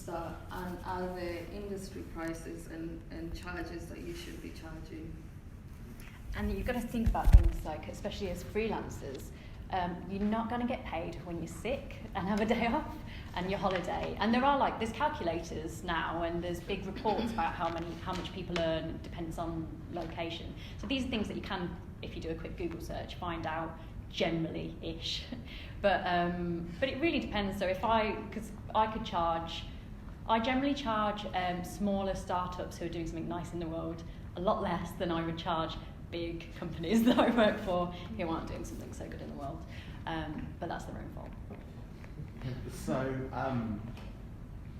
start, and are there industry prices and charges that you should be charging? And you've got to think about things like, especially as freelancers, you're not going to get paid when you're sick and have a day off and your holiday. And there's calculators now, and there's big reports about how much people earn. It depends on location. So these are things that you can, if you do a quick Google search, find out generally-ish. But it really depends. So because I generally charge smaller startups who are doing something nice in the world a lot less than I would charge big companies that I work for who aren't doing something so good in the world. But that's their own fault. So,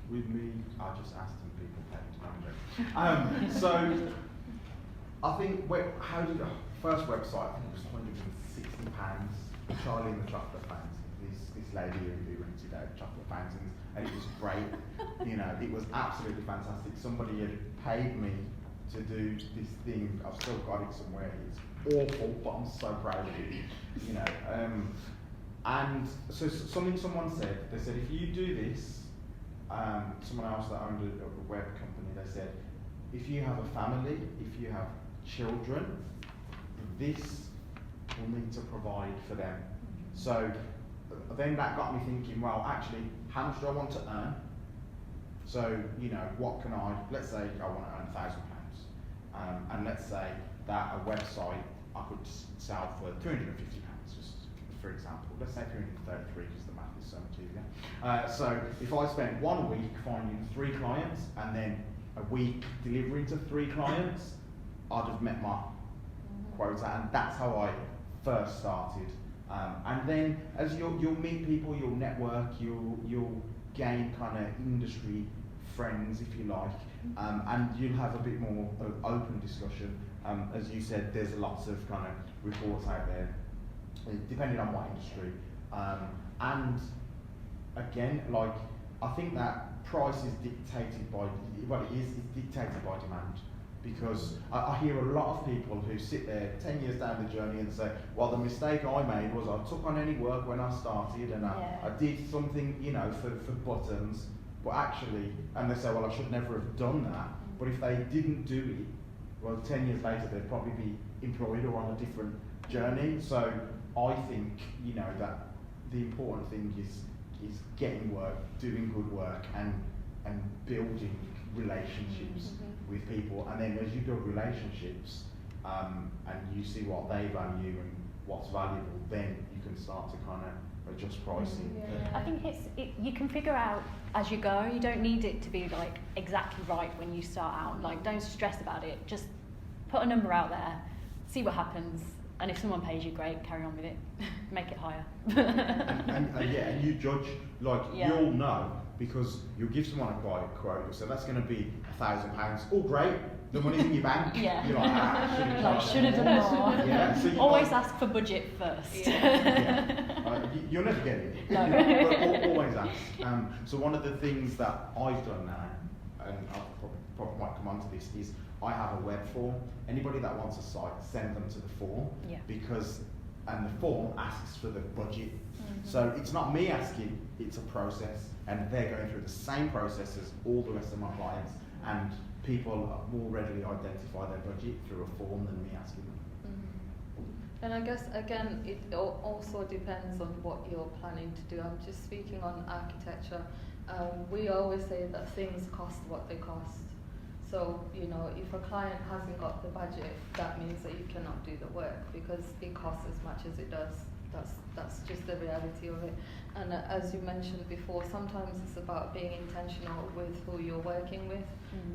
with me, I just asked them people pay to so, I think, first website, I think it was £160. Charlie and the Chocolate Fountain. This lady who rented out chocolate fountains, and it was great. It was absolutely fantastic. Somebody had paid me to do this thing. I've still got it somewhere. It's awful, but I'm so proud of it. And so someone said, they said, if you do this, someone else that owned a web company, they said, if you have a family, if you have children, this will need to provide for them. So then that got me thinking, well, actually, how much do I want to earn? So, what can let's say I want to earn £1,000. And let's say that a website I could sell for £250, just for example. Let's say 333 because the math is so much easier. So if I spent 1 week finding 3 clients and then a week delivering to 3 clients, I'd have met my quota, and that's how I first started. And then as you'll meet people, you'll network, you'll gain kind of industry friends, if you like, and you'll have a bit more open discussion. As you said, there's lots of kind of reports out there, depending on what industry. And again, I think that price is dictated by, it's dictated by demand. Because I hear a lot of people who sit there 10 years down the journey and say, well, the mistake I made was I took on any work when I started, and I did something, for buttons, but actually, and they say, well, I should never have done that. But if they didn't do it, well, 10 years later, they'd probably be employed or on a different journey. So I think, that the important thing is getting work, doing good work, and building relationships with people. And then as you build relationships, and you see what they value and what's valuable, then you can start to kind of adjust pricing. I think you can figure out as you go. You don't need it to be exactly right when you start out. Don't stress about it. Just put a number out there, see what happens, and if someone pays you, great, carry on with it. Make it higher. and you judge, you'll know, because you'll give someone a quote, so that's going to be £1,000. Oh, great, the money's in your bank. Yeah. You're like, should have done more. Yeah. So always ask for budget first. You'll never get it. No. But always ask. So one of the things that I've done now, and I'll probably might come on to this, is I have a web form. Anybody that wants a site, send them to the form, and the form asks for the budget. So it's not me asking, it's a process, and they're going through the same process as all the rest of my clients, and people more readily identify their budget through a form than me asking them. And I guess, again, it also depends on what you're planning to do. I'm just speaking on architecture. We always say that things cost what they cost. So, if a client hasn't got the budget, that means that you cannot do the work because it costs as much as it does. That's just the reality of it. And as you mentioned before, sometimes it's about being intentional with who you're working with.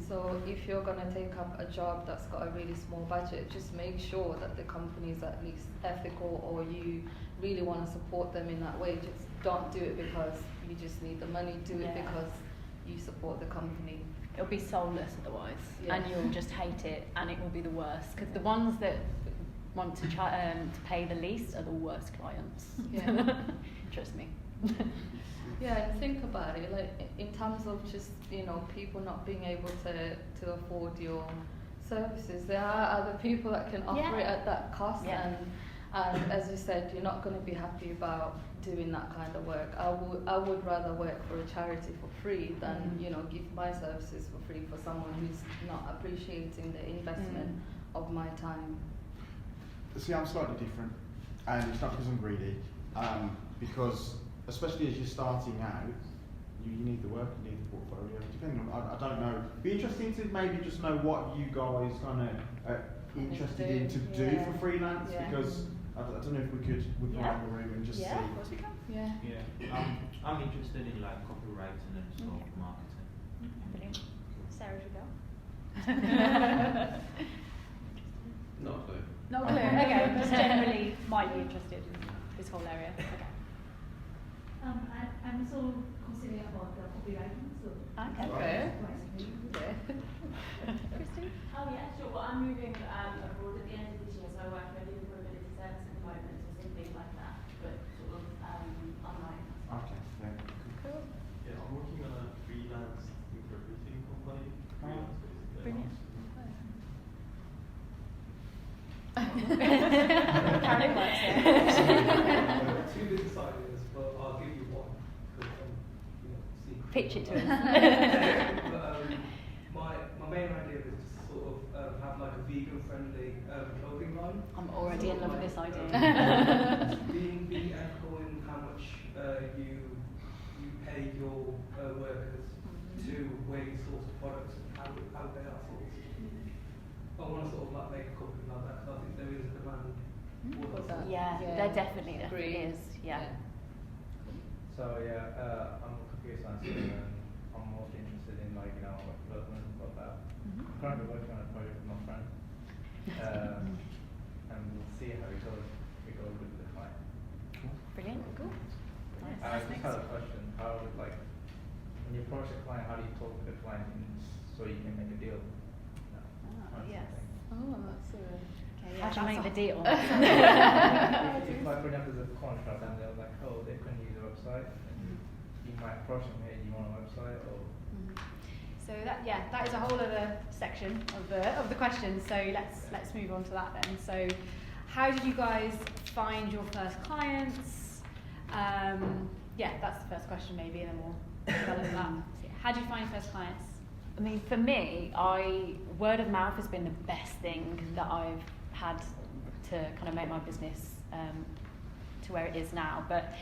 So if you're going to take up a job that's got a really small budget, just make sure that the company is at least ethical, or you really want to support them in that way. Just don't do it because you just need the money. Do it because you support the company. It'll be soulless otherwise, and you'll just hate it, and it will be the worst. Because the ones that want to pay the least are the worst clients. Yeah. Trust me. Yeah, and think about it, in terms of just, people not being able to afford your services, there are other people that can offer it at that cost, and And as you said, you're not going to be happy about doing that kind of work. I would rather work for a charity for free than give my services for free for someone who's not appreciating the investment of my time. See, I'm slightly different, and it's not because I'm greedy, because especially as you're starting out, you need the work, you need the portfolio. Depending on, I don't know. Be interesting to maybe just know what you guys kind of interested in to do for freelance, because I don't know if we could write the room and just see. Yeah, of course we can. Yeah. I'm interested in like copywriting and sort of marketing. Brilliant. Sarah, should go. Not a clue. Not clear. Okay, just generally might be interested in this whole area. Okay. I'm also considering about the copywriting, so. Okay. Christine? Oh yeah, sure. Well, I'm moving abroad at the end of this year, so I work for a living mobility service at the moment, or something like that, but sort of online. Okay, yeah. Cool. Yeah, I'm working on a freelance interpreting company. Freelance, basically. Brilliant. Karen works here. Two business ideas, but I'll give you one. Secret. Pitch it to us. My main idea is to sort of have like a vegan-friendly clothing line. I'm already in love with this idea. Being ethical in how much you pay your workers to where you source products and how they are sourced. I want to sort of like make a company like that because I think there is a demand for that. Yeah, there definitely is. Yeah. So yeah, I'm a computer science student and I'm mostly interested in like web development and stuff like that. I'm currently working on a project with my friend, and we'll see how it goes. We go with the client. Brilliant. Cool. Nice. I just had a question. How would when you approach a client, how do you talk to the client so you can make a deal? Yes. Oh, that's How do you make the deal? if like for example there's a contract and they're like, oh, they couldn't use the website, and you might approach them, hey, do you want a website or? So that is a whole other section of the questions. So let's move on to that then. So, how did you guys find your first clients? That's the first question maybe, and then we'll develop that. So, how did you find your first clients? I mean, for me, word of mouth has been the best thing that I've had to kind of make my business to where it is now. But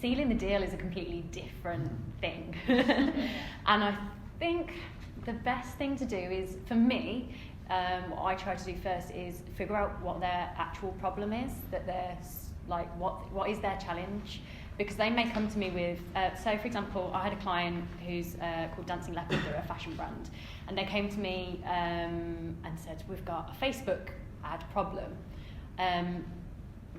sealing the deal is a completely different thing. And I think the best thing to do is, for me, what I try to do first is figure out what their actual problem is, that they're like, what is their challenge? Because they may come to me with, so for example, I had a client who's called Dancing Leopard, they're a fashion brand, and they came to me and said, we've got a Facebook ad problem.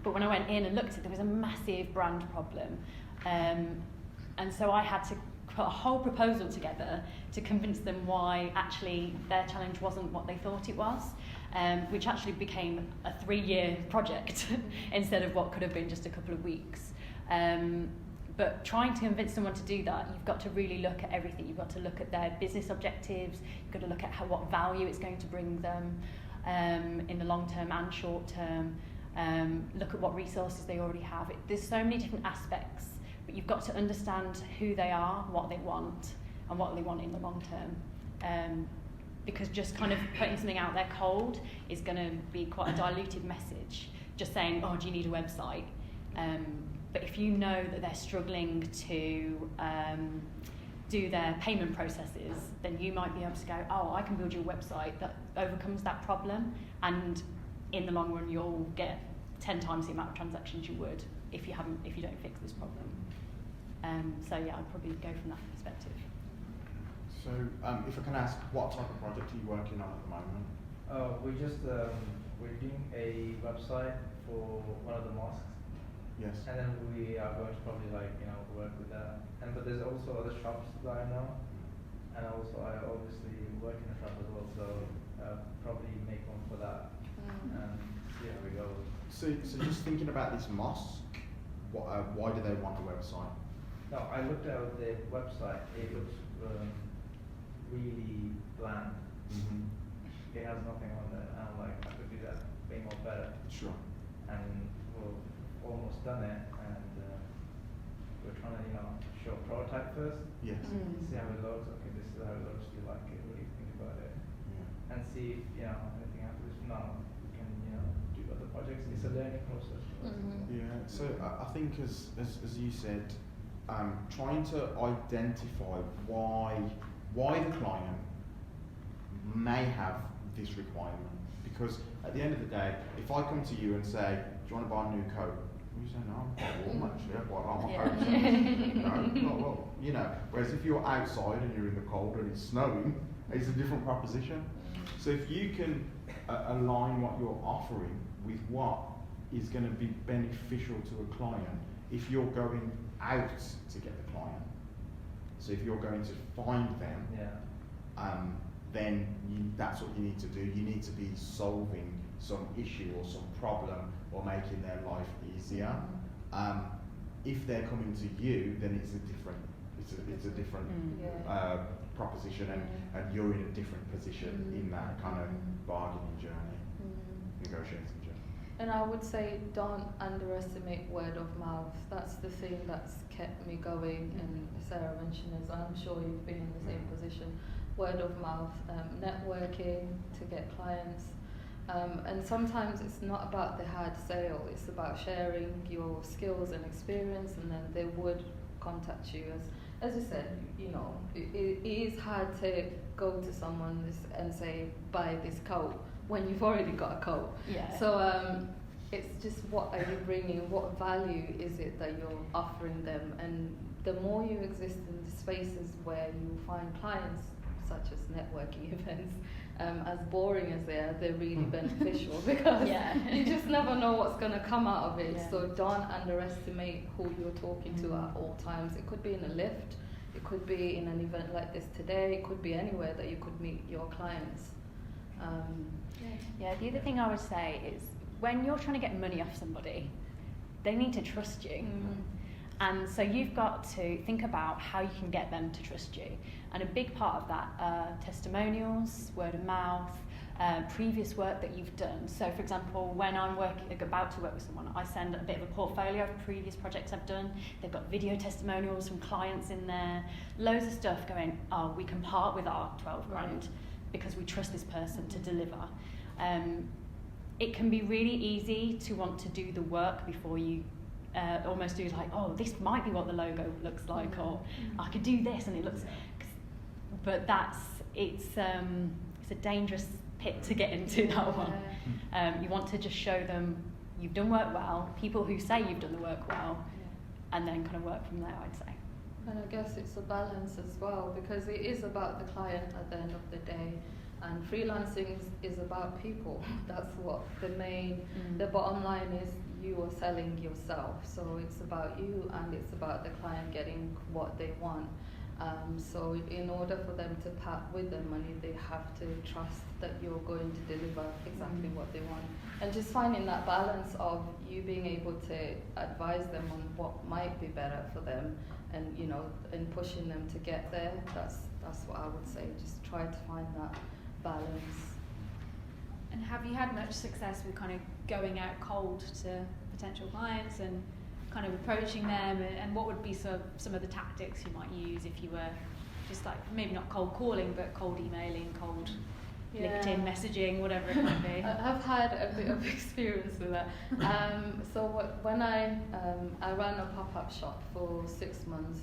But when I went in and looked at it, there was a massive brand problem. And so I had to put a whole proposal together to convince them why actually their challenge wasn't what they thought it was, which actually became a 3-year project instead of what could have been just a couple of weeks. But trying to convince someone to do that, you've got to really look at everything. You've got to look at their business objectives, you've got to look at what value it's going to bring them in the long term and short term, look at what resources they already have. There's so many different aspects, but you've got to understand who they are, what they want, and what they want in the long term. Because just kind of putting something out there cold is going to be quite a diluted message. Just saying, oh, do you need a website? But if you know that they're struggling to do their payment processes, then you might be able to go, oh, I can build you a website that overcomes that problem, and in the long run you'll get 10 times the amount of transactions you would if you don't fix this problem. So yeah, I'd probably go from that perspective. So if I can ask, what type of project are you working on at the moment? We're doing a website for one of the mosques. Yes. And then we are going to probably work with that. But there's also other shops that I know, and also I obviously work in a shop as well, so probably make one for that and see how we go. So just thinking about this mosque, why do they want a website? No, I looked at the website. It looks really bland. Mm-hmm. It has nothing on there, and I'm like, I could do that way more better. Sure. and we've almost done it, and we're trying to, show a prototype first, Yes. see how it looks. Okay, this is how it looks. Do you like it? What do you think about it? Yeah. And see if anything happens. If not, we can do other projects. It's a learning process. For us. Yeah. So I think as you said, trying to identify why the client may have this requirement, because at the end of the day, if I come to you and say, do you want to buy a new coat? You say, no, I'm quite warm actually, I quite like my coat. No, well, whereas if you're outside and you're in the cold and it's snowing, it's a different proposition. So if you can align what you're offering with what is going to be beneficial to a client, if you're going out to get the client, so if you're going to find them, then that's what you need to do. You need to be solving some issue or some problem or making their life easier. If they're coming to you, then it's a different proposition, and you're in a different position in that kind of bargaining journey, negotiating journey. And I would say don't underestimate word of mouth. That's the thing that's kept me going, and Sarah mentioned, as I'm sure you've been in the same position. Word of mouth, networking to get clients. And sometimes it's not about the hard sale, it's about sharing your skills and experience, and then they would contact you. As you said, it is hard to go to someone and say, buy this coat, when you've already got a coat. Yeah. So it's just, what are you bringing, what value is it that you're offering them? And the more you exist in the spaces where you find clients, such as networking events, as boring as they're really beneficial, because you just never know what's going to come out of it. Yeah. So don't underestimate who you're talking to at all times. It could be in a lift, it could be in an event like this today, it could be anywhere that you could meet your clients. The other thing I would say is, when you're trying to get money off somebody, they need to trust you. And so you've got to think about how you can get them to trust you. And a big part of that are testimonials, word of mouth, previous work that you've done. So for example, when I'm about to work with someone, I send a bit of a portfolio of previous projects I've done. They've got video testimonials from clients in there, loads of stuff going, we can part with our 12 grand because we trust this person to deliver. It can be really easy to want to do the work before you almost do this might be what the logo looks like, or I could do this and it looks, but it's a dangerous pit to get into, that one. You want to just show them you've done work well, people who say you've done the work well, and then kind of work from there, I'd say. And I guess it's a balance as well, because it is about the client at the end of the day. And freelancing is about people. That's what the bottom line is. You are selling yourself. So it's about you, and it's about the client getting what they want. So in order for them to part with their money, they have to trust that you're going to deliver exactly what they want. And just finding that balance of you being able to advise them on what might be better for them, and and pushing them to get there. That's what I would say. Just try to find that balance. And have you had much success with kind of going out cold to potential clients and kind of approaching them, and what would be some of the tactics you might use if you were just maybe not cold calling, but cold emailing, cold LinkedIn messaging, whatever it might be? I've had a bit of experience with that. When I ran a pop-up shop for 6 months,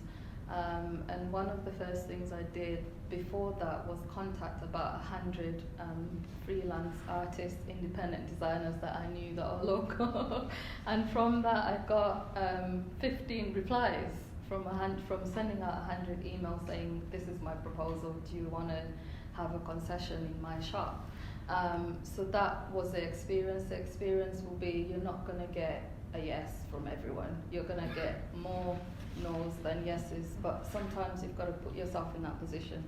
and one of the first things I did before that was contact about 100 freelance artists, independent designers that I knew that are local. And from that I got 15 replies from sending out 100 emails saying, this is my proposal, do you want to have a concession in my shop? So that was the experience. The experience will be, you're not going to get a yes from everyone. You're going to get more no's than yeses, but sometimes you've got to put yourself in that position,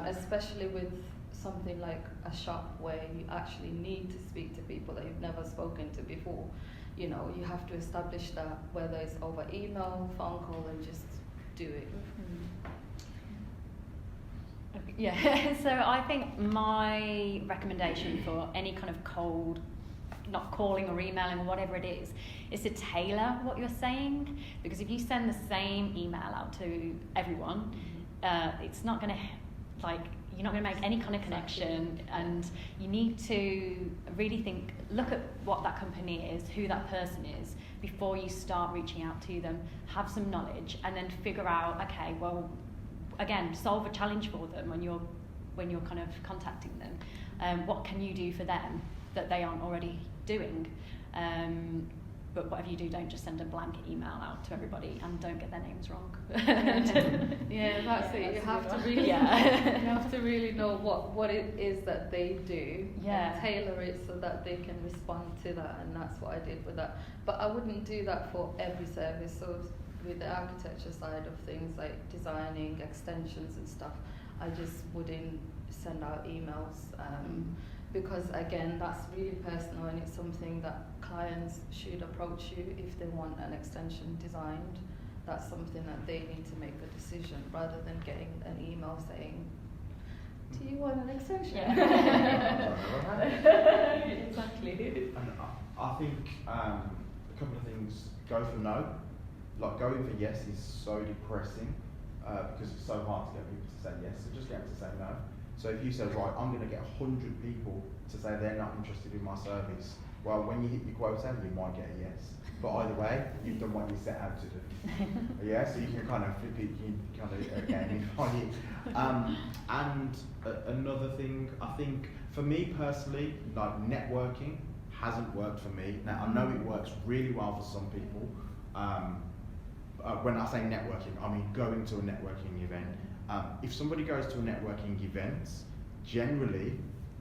especially with something like a shop where you actually need to speak to people that you've never spoken to before. You have to establish that, whether it's over email, phone call, and just do it. Yeah, so I think my recommendation for any kind of cold not calling or emailing or whatever it is to tailor what you're saying, because if you send the same email out to everyone, it's not going to, like, you're not going to make any kind of connection, and you need to really look at what that company is, who that person is, before you start reaching out to them. Have some knowledge, and then figure out, okay, well, again, solve a challenge for them when you're kind of contacting them. What can you do for them that they aren't already doing? But whatever you do, don't just send a blanket email out to everybody, and don't get their names wrong. Yeah, that's it. You have to really, you have to really know what it is that they do, and tailor it so that they can respond to that. And that's what I did with that. But I wouldn't do that for every service. So with the architecture side of things, like designing extensions and stuff, I just wouldn't send out emails. Because again, that's really personal, and it's something that clients should approach you if they want an extension designed. That's something that they need to make the decision, rather than getting an email saying, "Do you want an extension?" Exactly. And I think a couple of things. Go for no. Like, going for yes is so depressing because it's so hard to get people to say yes. So just get them to say no. So if you say, right, I'm going to get 100 people to say they're not interested in my service, well, when you hit your quota, you might get a yes. But either way, you've done what you set out to do. Yeah, so you can kind of flip it, you can kind of gamify it. And another thing, I think, for me personally, like, networking hasn't worked for me. Now, I know it works really well for some people. When I say networking, I mean going to a networking event. If somebody goes to a networking event, generally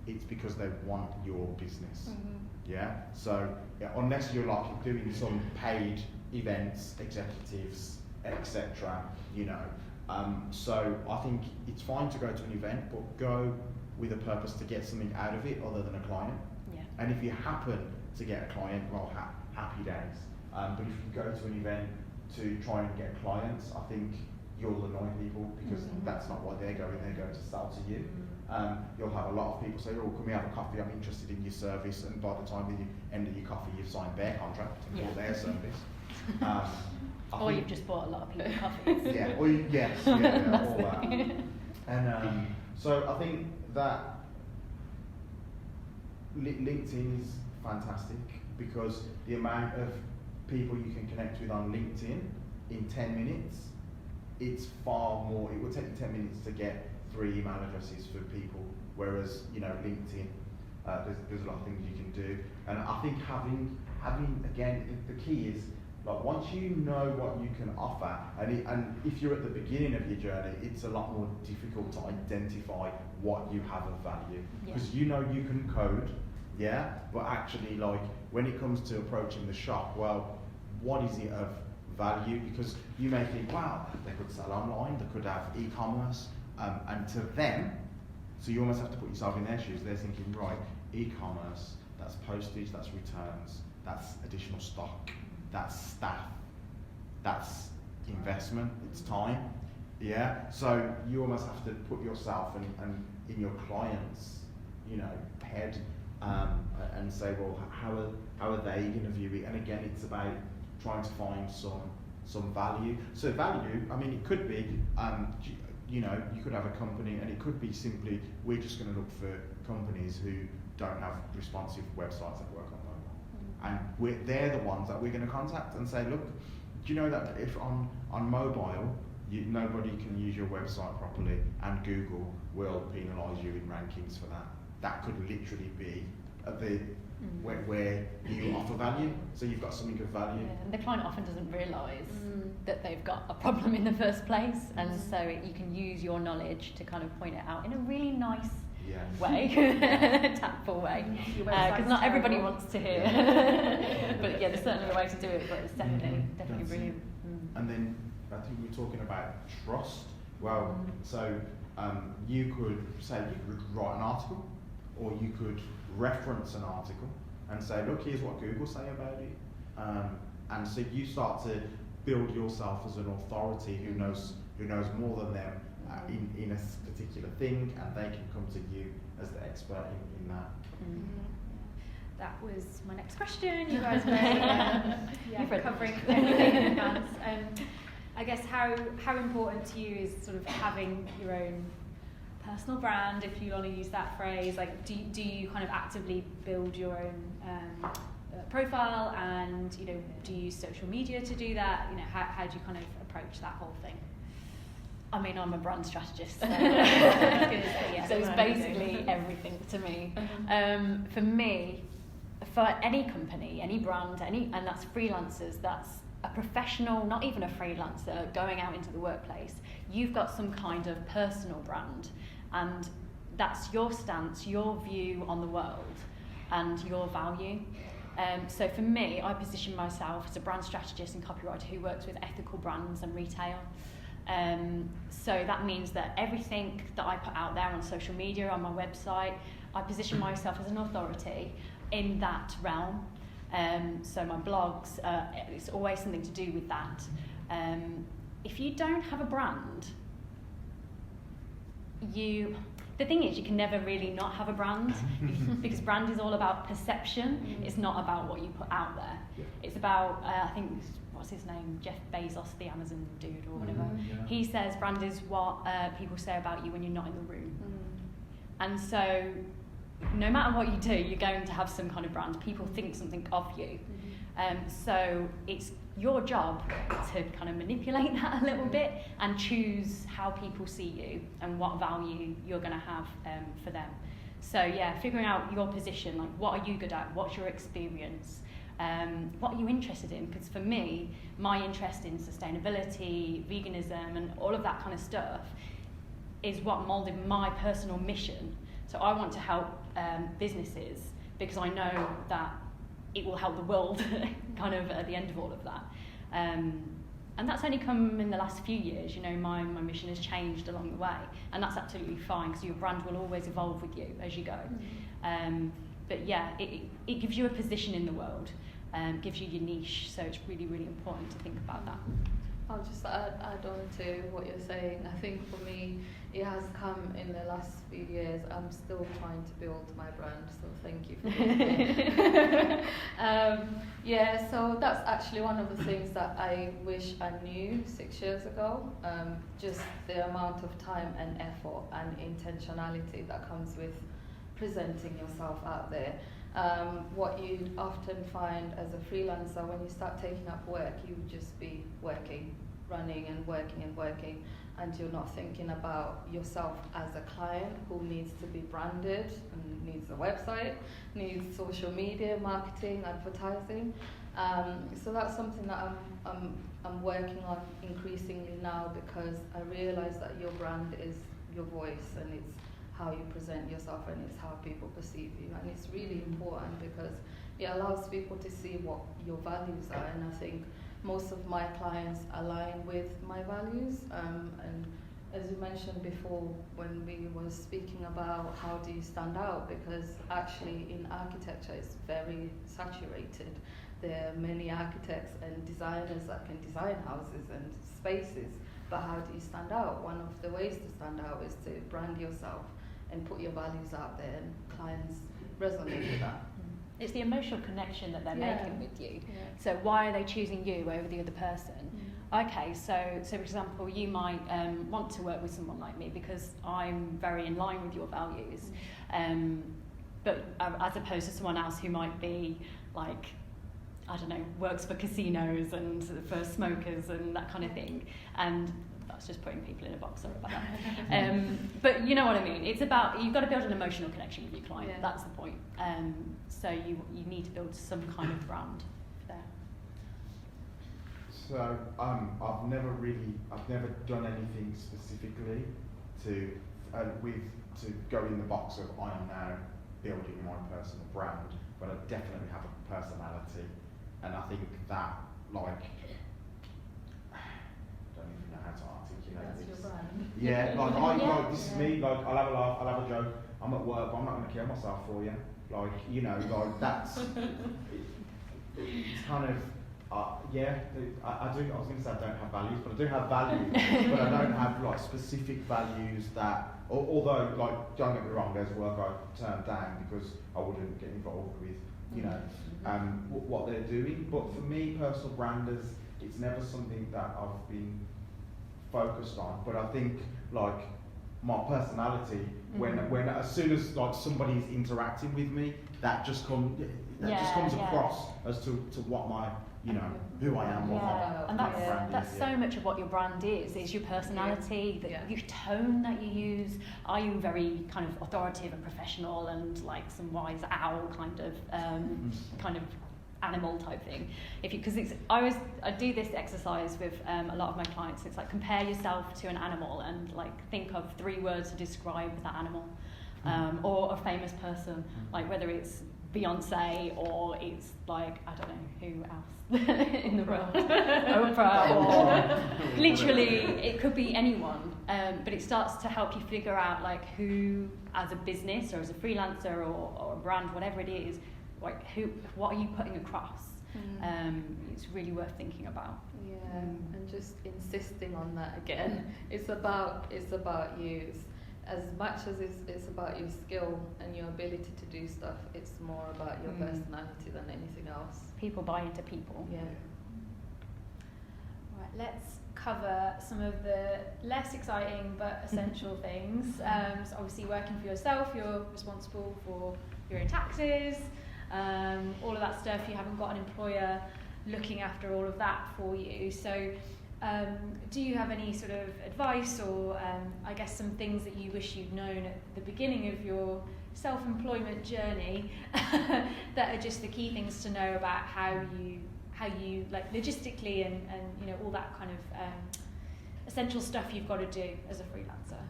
it's because they want your business. Yeah. So unless you're like doing some paid events, executives, etc., you know. So I think it's fine to go to an event, but go with a purpose to get something out of it other than a client. Yeah. And if you happen to get a client, well, happy days. But if you go to an event to try and get clients, I think you'll annoy people, because that's not why they're going to sell to you. You'll have a lot of people say, oh, can we have a coffee, I'm interested in your service, and by the time you end of your coffee, you've signed their contract for their service. Or you've just bought a lot of people coffees. Yeah, or all that. And so I think that LinkedIn is fantastic, because the amount of people you can connect with on LinkedIn in 10 minutes, it's far more. It will take you 10 minutes to get 3 email addresses for people, whereas, you know, LinkedIn, there's a lot of things you can do. And I think having again, the key is, like, once you know what you can offer, and if you're at the beginning of your journey, it's a lot more difficult to identify what you have of value, because you know you can code, but actually, like, when it comes to approaching the shop, well, what is it of value? Because you may think, wow, they could sell online, they could have e-commerce, and to them, so you almost have to put yourself in their shoes. They're thinking, right, e-commerce, that's postage, that's returns, that's additional stock, that's staff, that's investment, it's time. So you almost have to put yourself and in your client's, you know, head, and say, well, how are they going to view it? And again, it's about trying to find some value. So value, I mean, it could be, you know, you could have a company, and it could be simply, we're just going to look for companies who don't have responsive websites that work on mobile. And they're the ones that we're going to contact and say, look, do you know that if on mobile, nobody can use your website properly, and Google will penalise you in rankings for that. That could literally be at the where you offer value, so you've got something of value. And the client often doesn't realise that they've got a problem in the first place, and so you can use your knowledge to kind of point it out in a really nice way, tactful way, because not everybody wants to hear. But there's certainly a way to do it, but it's definitely brilliant. And then I think we're talking about trust. Well, so you could write an article, or you could reference an article and say, look, here's what Google say about it. And so you start to build yourself as an authority who knows more than them in a particular thing, and they can come to you as the expert in that. that was my next question. You guys were covering everything in advance. I guess how important to you is sort of having your own personal brand, if you want to use that phrase? Like, do you kind of actively build your own profile, and do you use social media to do that? How do you kind of approach that whole thing? I mean, I'm a brand strategist, so, so it's basically everything to me. For me, for any company, any brand, and that's freelancers, that's a professional, not even a freelancer, going out into the workplace, you've got some kind of personal brand, and that's your stance, your view on the world, and your value. So for me, I position myself as a brand strategist and copywriter who works with ethical brands and retail. So that means that everything that I put out there on social media, on my website, I position myself as an authority in that realm. So my blogs, it's always something to do with that. If you don't have a brand, the thing is, you can never really not have a brand, because brand is all about perception. It's not about what you put out there. It's about, I think, what's his name? Jeff Bezos, the Amazon dude or whatever. He says brand is what people say about you when you're not in the room. And so no matter what you do, you're going to have some kind of brand. People think something of you. So it's your job to kind of manipulate that a little bit and choose how people see you and what value you're going to have for them. So yeah, figuring out your position, like what are you good at, what's your experience, what are you interested in? Because for me, my interest in sustainability, veganism and all of that kind of stuff is what moulded my personal mission. So I want to help businesses because I know that it will help the world kind of at the end of all of that. And that's only come in the last few years. My mission has changed along the way, and that's absolutely fine because your brand will always evolve with you as you go. But yeah, it gives you a position in the world, gives you your niche, so it's really, really important to think about that. I'll just add on to what you're saying. I think for me, it has come in the last few years. I'm still trying to build my brand, so thank you for that. Yeah, so that's actually one of the things that I wish I knew 6 years ago. Just the amount of time and effort and intentionality that comes with presenting yourself out there. What you often find as a freelancer, when you start taking up work, you would just be working, running and working, and you're not thinking about yourself as a client who needs to be branded and needs a website, needs social media, marketing, advertising. So that's something that I'm working on increasingly now, because I realise that your brand is your voice, and it's how you present yourself, and it's how people perceive you, and it's really important because it allows people to see what your values are. And I think most of my clients align with my values, and as you mentioned before when we were speaking about how do you stand out, because actually in architecture it's very saturated. There are many architects and designers that can design houses and spaces, but how do you stand out? One of the ways to stand out is to brand yourself and put your values out there, and clients resonate with that. It's the emotional connection that they're making with you. So why are they choosing you over the other person? Okay, so for example, you might want to work with someone like me because I'm very in line with your values, but as opposed to someone else who might be like, I don't know, works for casinos and for smokers and that kind of thing. And that's just putting people in a box, sorry about that. But you know what I mean. It's about, you've got to build an emotional connection with your client. Yeah. That's the point. So you need to build some kind of brand there. So I've never done anything specifically to go in the box of I am now building my personal brand, but I definitely have a personality, and I think that I don't even know how to articulate That's this. your brand. Yeah, like this is me. Like I'll have a laugh, I'll have a joke. I'm at work, but I'm not going to kill myself for you. That's. It's kind of. I was going to say I don't have values, but I do have values, but I don't have specific values that. Although don't get me wrong, there's work I turned down because I wouldn't get involved with you know, what they're doing. But for me, personal branders, it's never something that I've been focused on. But I think like my personality, when as soon as like somebody's interacting with me, that just comes across as to what my, you know, who I am, what my and that's so much of what your brand is your personality, your tone that you use. Are you very kind of authoritative and professional and like some wise owl kind of animal type thing? Because I do this exercise with a lot of my clients. It's like compare yourself to an animal and like think of 3 words to describe that animal, or a famous person, like whether it's Beyonce or it's like I don't know who else in the world, Oprah, or literally it could be anyone. But it starts to help you figure out like who, as a business or as a freelancer or a brand, whatever it is, like what are you putting across? It's really worth thinking about. Yeah, and just insisting on that again. It's about you. As much as it's about your skill and your ability to do stuff, it's more about your personality than anything else. People buy into people. Yeah. Right, let's cover some of the less exciting but essential things. So obviously working for yourself, you're responsible for your own taxes, all of that stuff. You haven't got an employer looking after all of that for you. So do you have any sort of advice or I guess some things that you wish you'd known at the beginning of your self-employment journey that are just the key things to know about how you like logistically and you know all that kind of essential stuff you've got to do as a freelancer?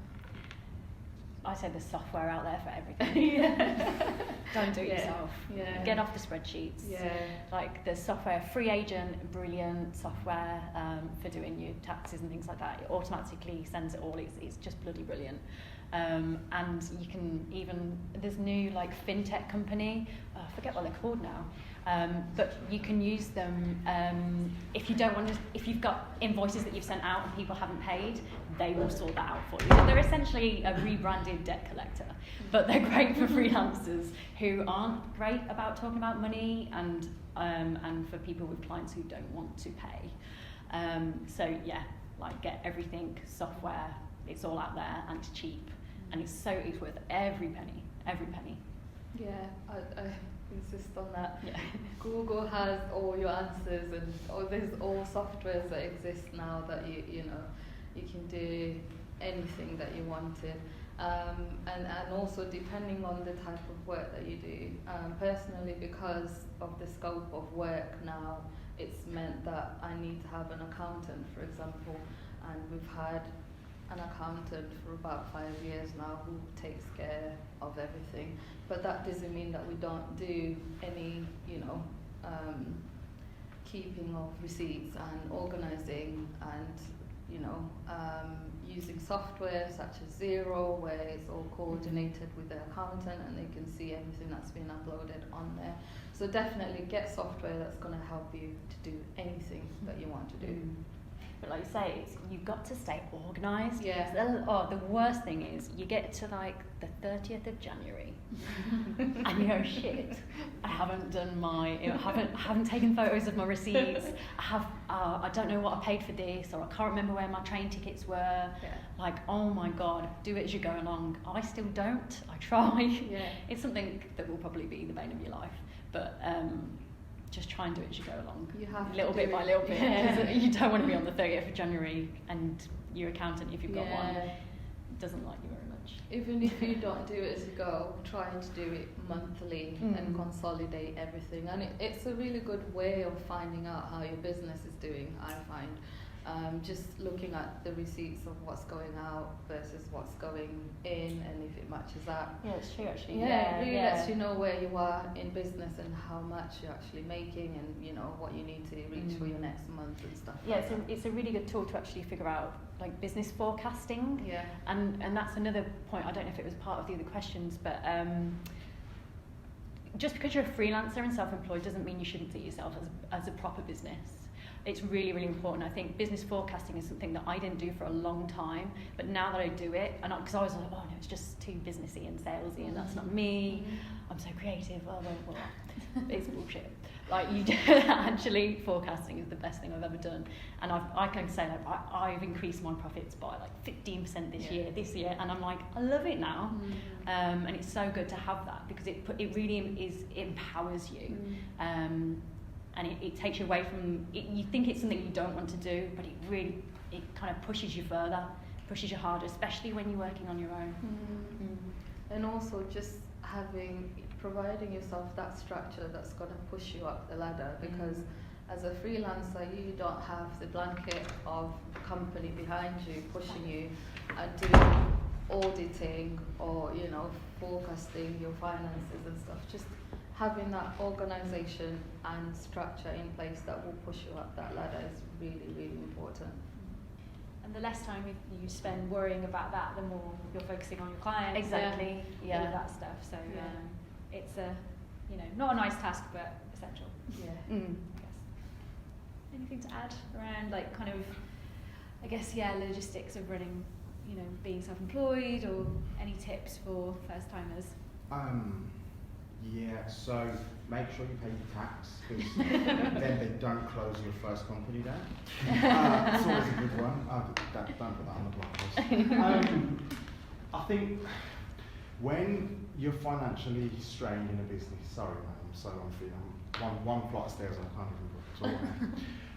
I say there's software out there for everything. Don't do it yourself. Get off the spreadsheets. Like there's software, Free Agent, brilliant software for doing your taxes and things like that. It automatically sends it all. It's just bloody brilliant. And you can even, there's new like fintech company, I forget what they're called now. But you can use them if you don't want to, if you've got invoices that you've sent out and people haven't paid, they will sort that out for you. So they're essentially a rebranded debt collector, but they're great for freelancers who aren't great about talking about money and for people with clients who don't want to pay. So yeah, like get everything software. It's all out there and it's cheap, and it's worth every penny. Yeah, I insist on that. Yeah. Google has all your answers, and there's all softwares that exist now that you know you can do anything that you wanted, and also depending on the type of work that you do. Personally, because of the scope of work now, it's meant that I need to have an accountant, for example, and we've had an accountant for about 5 years now who takes care of everything. But that doesn't mean that we don't do any, keeping of receipts and organising and, using software such as Xero, where it's all coordinated with the accountant and they can see everything that's been uploaded on there. So definitely get software that's going to help you to do anything that you want to do. But like you say, you've got to stay organised. Yeah. The worst thing is you get to like the 30th of January and you go, shit, I haven't done haven't taken photos of my receipts. I don't know what I paid for this, or I can't remember where my train tickets were. Yeah. Like, oh my God, do it as you go along. I still don't. I try. Yeah. It's something that will probably be the bane of your life. But just try and do it as you go along. You have little bit by little bit. Yeah. You don't want to be on the 30th of January and your accountant, if you've got one, doesn't like you very much. Even if you don't do it as you go, trying to do it monthly and consolidate everything. And it's a really good way of finding out how your business is doing, I find. Just looking at the receipts of what's going out versus what's going in, and if it matches that. Yeah, it's true actually. Yeah, it really lets you know where you are in business and how much you're actually making, and what you need to reach for your next month and stuff. Yeah, it's a really good tool to actually figure out like business forecasting. Yeah. And that's another point. I don't know if it was part of the other questions, but just because you're a freelancer and self-employed doesn't mean you shouldn't see yourself as a proper business. It's really, really important. I think business forecasting is something that I didn't do for a long time, but now that I do it, and because I was like, oh no, it's just too businessy and salesy, and that's not me. I'm so creative, blah, blah, blah. It's bullshit. Like, you actually, forecasting is the best thing I've ever done. And I can say, like, I've increased my profits by like 15% this year, and I'm like, I love it now. And it's so good to have that, because it really empowers you. And it takes you away from, you think it's something you don't want to do, but it kind of pushes you further, pushes you harder, especially when you're working on your own. And also just providing yourself that structure that's going to push you up the ladder, because as a freelancer you don't have the blanket of the company behind you pushing you and doing auditing or, you know, forecasting your finances and stuff. Just having that organisation and structure in place that will push you up that ladder is really, really important. And the less time you spend worrying about that, the more you're focusing on your clients. Exactly. All of that stuff. So it's a, you know, not a nice task, but essential. Yeah. Yes. Anything to add around, like, kind of, I guess, logistics of running, you know, being self-employed, or any tips for first timers? Yeah, so make sure you pay your tax, because then they don't close your first company down. It's always a good one. Don't put that on the blog list. I think when you're financially strained in a business, sorry man, I'm so unfit. I'm one flight of stairs and I can't even talk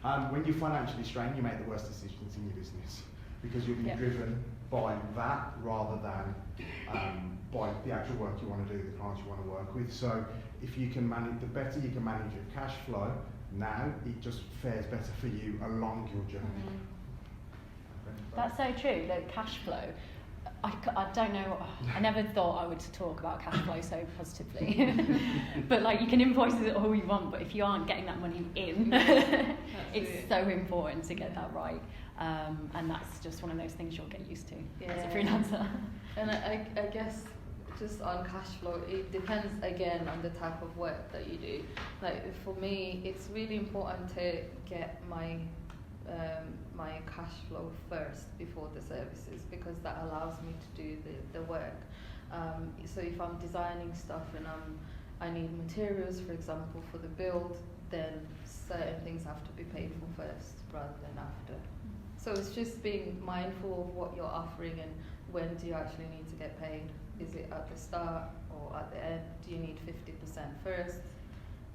now. When you're financially strained, you make the worst decisions in your business, because you'll be driven by that rather than by the actual work you want to do, the clients you want to work with. So if you can manage, the better you can manage your cash flow now, it just fares better for you along your journey. That's so true, the cash flow. I don't know, I never thought I would talk about cash flow so positively. But like, you can invoice it all you want, but if you aren't getting that money in, it's so important to get that right. And that's just one of those things you'll get used to as a freelancer. And I guess just on cash flow, it depends again on the type of work that you do. Like for me, it's really important to get my my cash flow first before the services, because that allows me to do the work. So if I'm designing stuff and I need materials, for example, for the build, then certain things have to be paid for first rather than after. So it's just being mindful of what you're offering and when do you actually need to get paid. Is it at the start or at the end? Do you need 50% first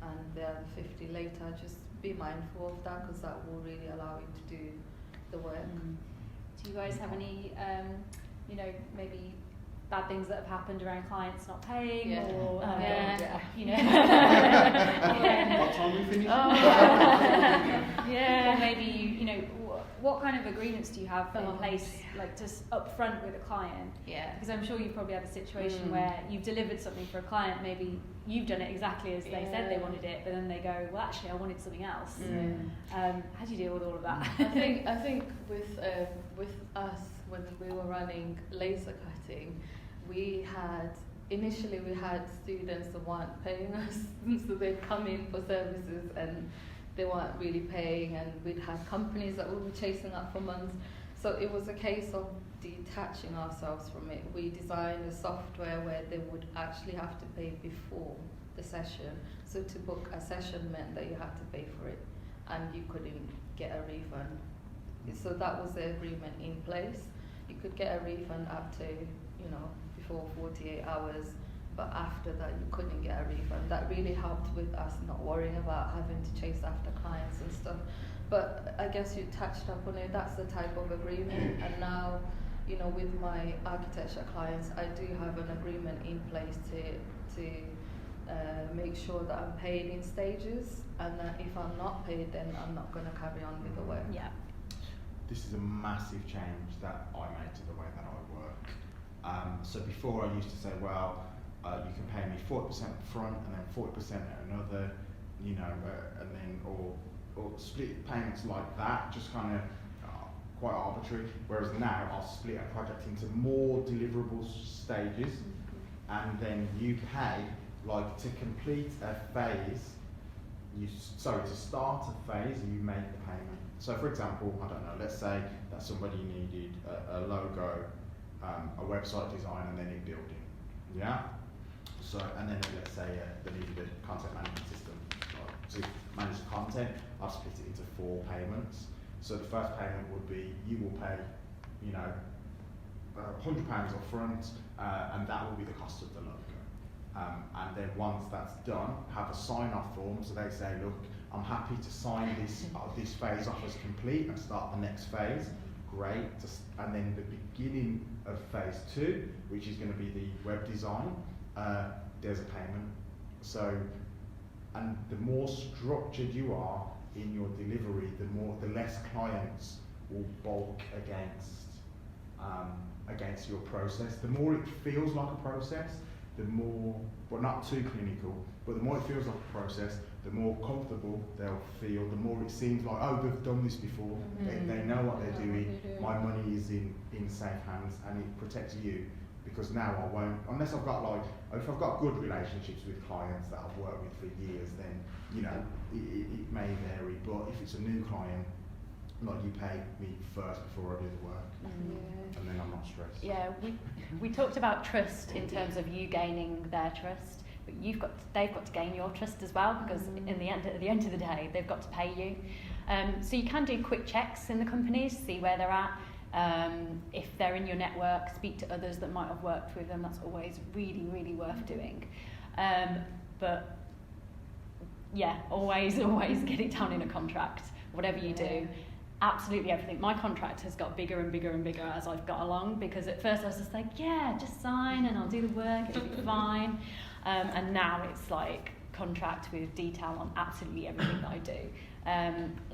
and then 50 later? Just be mindful of that, because that will really allow you to do the work. Do you guys have any, you know, maybe bad things that have happened around clients not paying, or you know, What time we finish? Or maybe you know, what kind of agreements do you have in place, like just up front with a client? Because I'm sure you've probably had a situation where you've delivered something for a client, maybe you've done it exactly as they said they wanted it, but then they go, well, actually, I wanted something else. How do you deal with all of that? I think with us, when we were running laser cutting, initially we had students that weren't paying us, so they'd come in for services and they weren't really paying, and we'd had companies that we were chasing up for months. So it was a case of detaching ourselves from it. We designed a software where they would actually have to pay before the session. So to book a session meant that you had to pay for it and you couldn't get a refund. So that was the agreement in place. You could get a refund up to, you know, before 48 hours, but after that you couldn't get a refund. That really helped with us not worrying about having to chase after clients and stuff. But I guess you touched up on it, that's the type of agreement. And now, you know, with my architecture clients, I do have an agreement in place to make sure that I'm paid in stages, and that if I'm not paid, then I'm not going to carry on with the work. This is a massive change that I made to the way that I work. So before I used to say, well, you can pay me 40% up front and then 40% at another, you know, and then or split payments like that, just kind of quite arbitrary. Whereas now I'll split a project into more deliverable stages, and then you pay, like, to complete a phase, to start a phase, you make the payment. So for example, I don't know, let's say that somebody needed a logo, a website design, and they need building. Yeah? So, and then let's say they needed a content management system to manage the content. I've split it into 4 payments. So the first payment would be, you will pay, you know, £100 up front, and that will be the cost of the logo. And then once that's done, have a sign-off form, so they say, look, I'm happy to sign this phase off as complete and start the next phase. Great. And then the beginning of phase 2, which is going to be the web design, there's a payment. So, and the more structured you are in your delivery, the less clients will balk against your process. The more it feels like a process, the more, well, not too clinical, but the more it feels like a process, the more comfortable they'll feel, the more it seems like, oh, they've done this before, they know what they're doing, my money is in safe hands, and it protects you, because now I won't, unless I've got if I've got good relationships with clients that I've worked with for years, then, you know, it may vary, but if it's a new client, like, you pay me first before I do the work, and then I'm not stressed. Yeah, we talked about trust in terms of you gaining their trust, but they've got to gain your trust as well, because at the end of the day, they've got to pay you. So you can do quick checks in the companies, see where they're at. If they're in your network, speak to others that might have worked with them. That's always really, really worth doing. But yeah, always get it down in a contract, whatever you do. Absolutely everything. My contract has got bigger and bigger and bigger as I've got along, because at first I was just like, yeah, just sign and I'll do the work, it'll be fine. And now it's like contract with detail on absolutely everything that I do.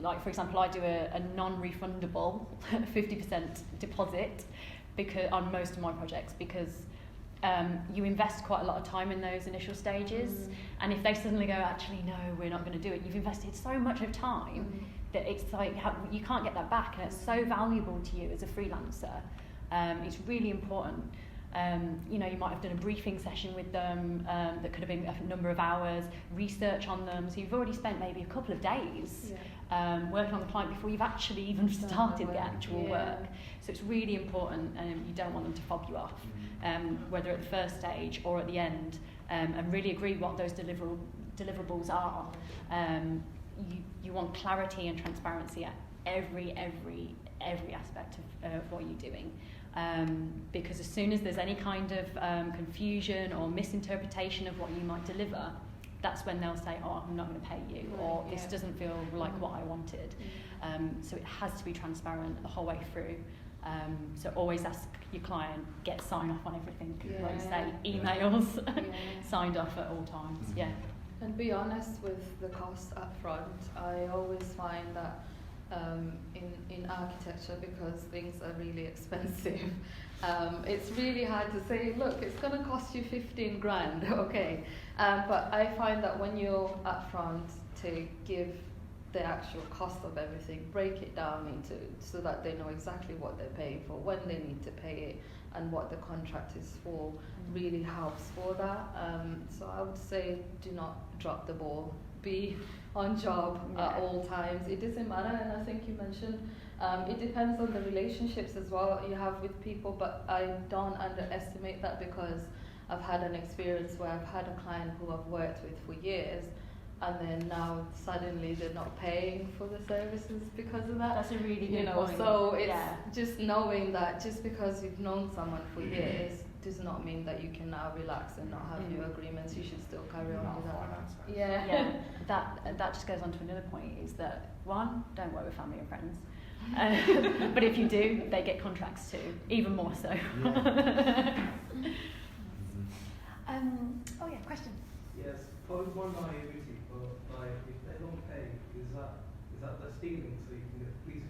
Like, for example, I do a non-refundable 50% deposit on most of my projects, because you invest quite a lot of time in those initial stages, and if they suddenly go, actually no, we're not going to do it, you've invested so much of time that it's like you can't get that back, and it's so valuable to you as a freelancer. It's really important. You know, you might have done a briefing session with them that could have been a number of hours, research on them, so you've already spent maybe a couple of days working on the client before you've actually even started the actual work. So it's really important, and you don't want them to fob you off, whether at the first stage or at the end, and really agree what those deliverables are. You want clarity and transparency at every aspect of what you're doing. Because as soon as there's any kind of confusion or misinterpretation of what you might deliver, that's when they'll say, oh, I'm not going to pay you, or this doesn't feel like what I wanted. So it has to be transparent the whole way through. So always ask your client, get sign off on everything, like you say, emails signed off at all times. And be honest with the cost up front. I always find that in architecture, because things are really expensive, it's really hard to say, look, it's going to cost you 15 grand, okay. But I find that when you're upfront to give the actual cost of everything, break it down into, so that they know exactly what they're paying for, when they need to pay it, and what the contract is for, really helps for that. So I would say, do not drop the ball. Be on job at all times. It doesn't matter, and I think you mentioned it depends on the relationships as well you have with people, but I don't underestimate that, because I've had an experience where I've had a client who I've worked with for years, and then now suddenly they're not paying for the services because of that. That's a really good point. So it's just knowing that just because you've known someone for years does not mean that you can now relax and not have your agreements. You should still carry on with that. That just goes on to another point, is that, one, don't work with family and friends. But if you do, they get contracts too, even more so. Question. Yes, probably one naivety, but like, if they don't pay, is that the stealing, so you can get police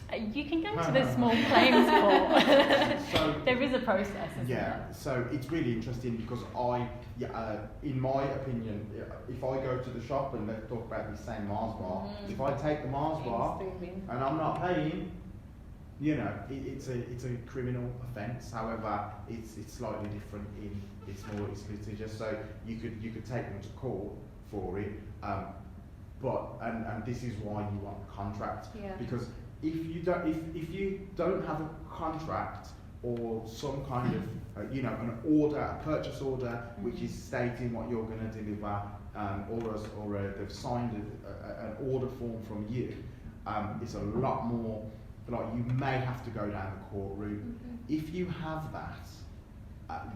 involved? You can go to the small claims court. So there is a process, isn't there? So it's really interesting, because in my opinion, if I go to the shop, and let's talk about the same Mars bar, if I take the Mars bar and I'm not paying, you know, it's a criminal offence. However, it's slightly different it's more litigious. So you could take them to court for it. And this is why you want a contract, Yeah. because if you don't have a contract or some kind of an order, a purchase order, which is stating what you're going to deliver, they've signed an order form from you, it's a lot more. Like, you may have to go down the court route. If you have that,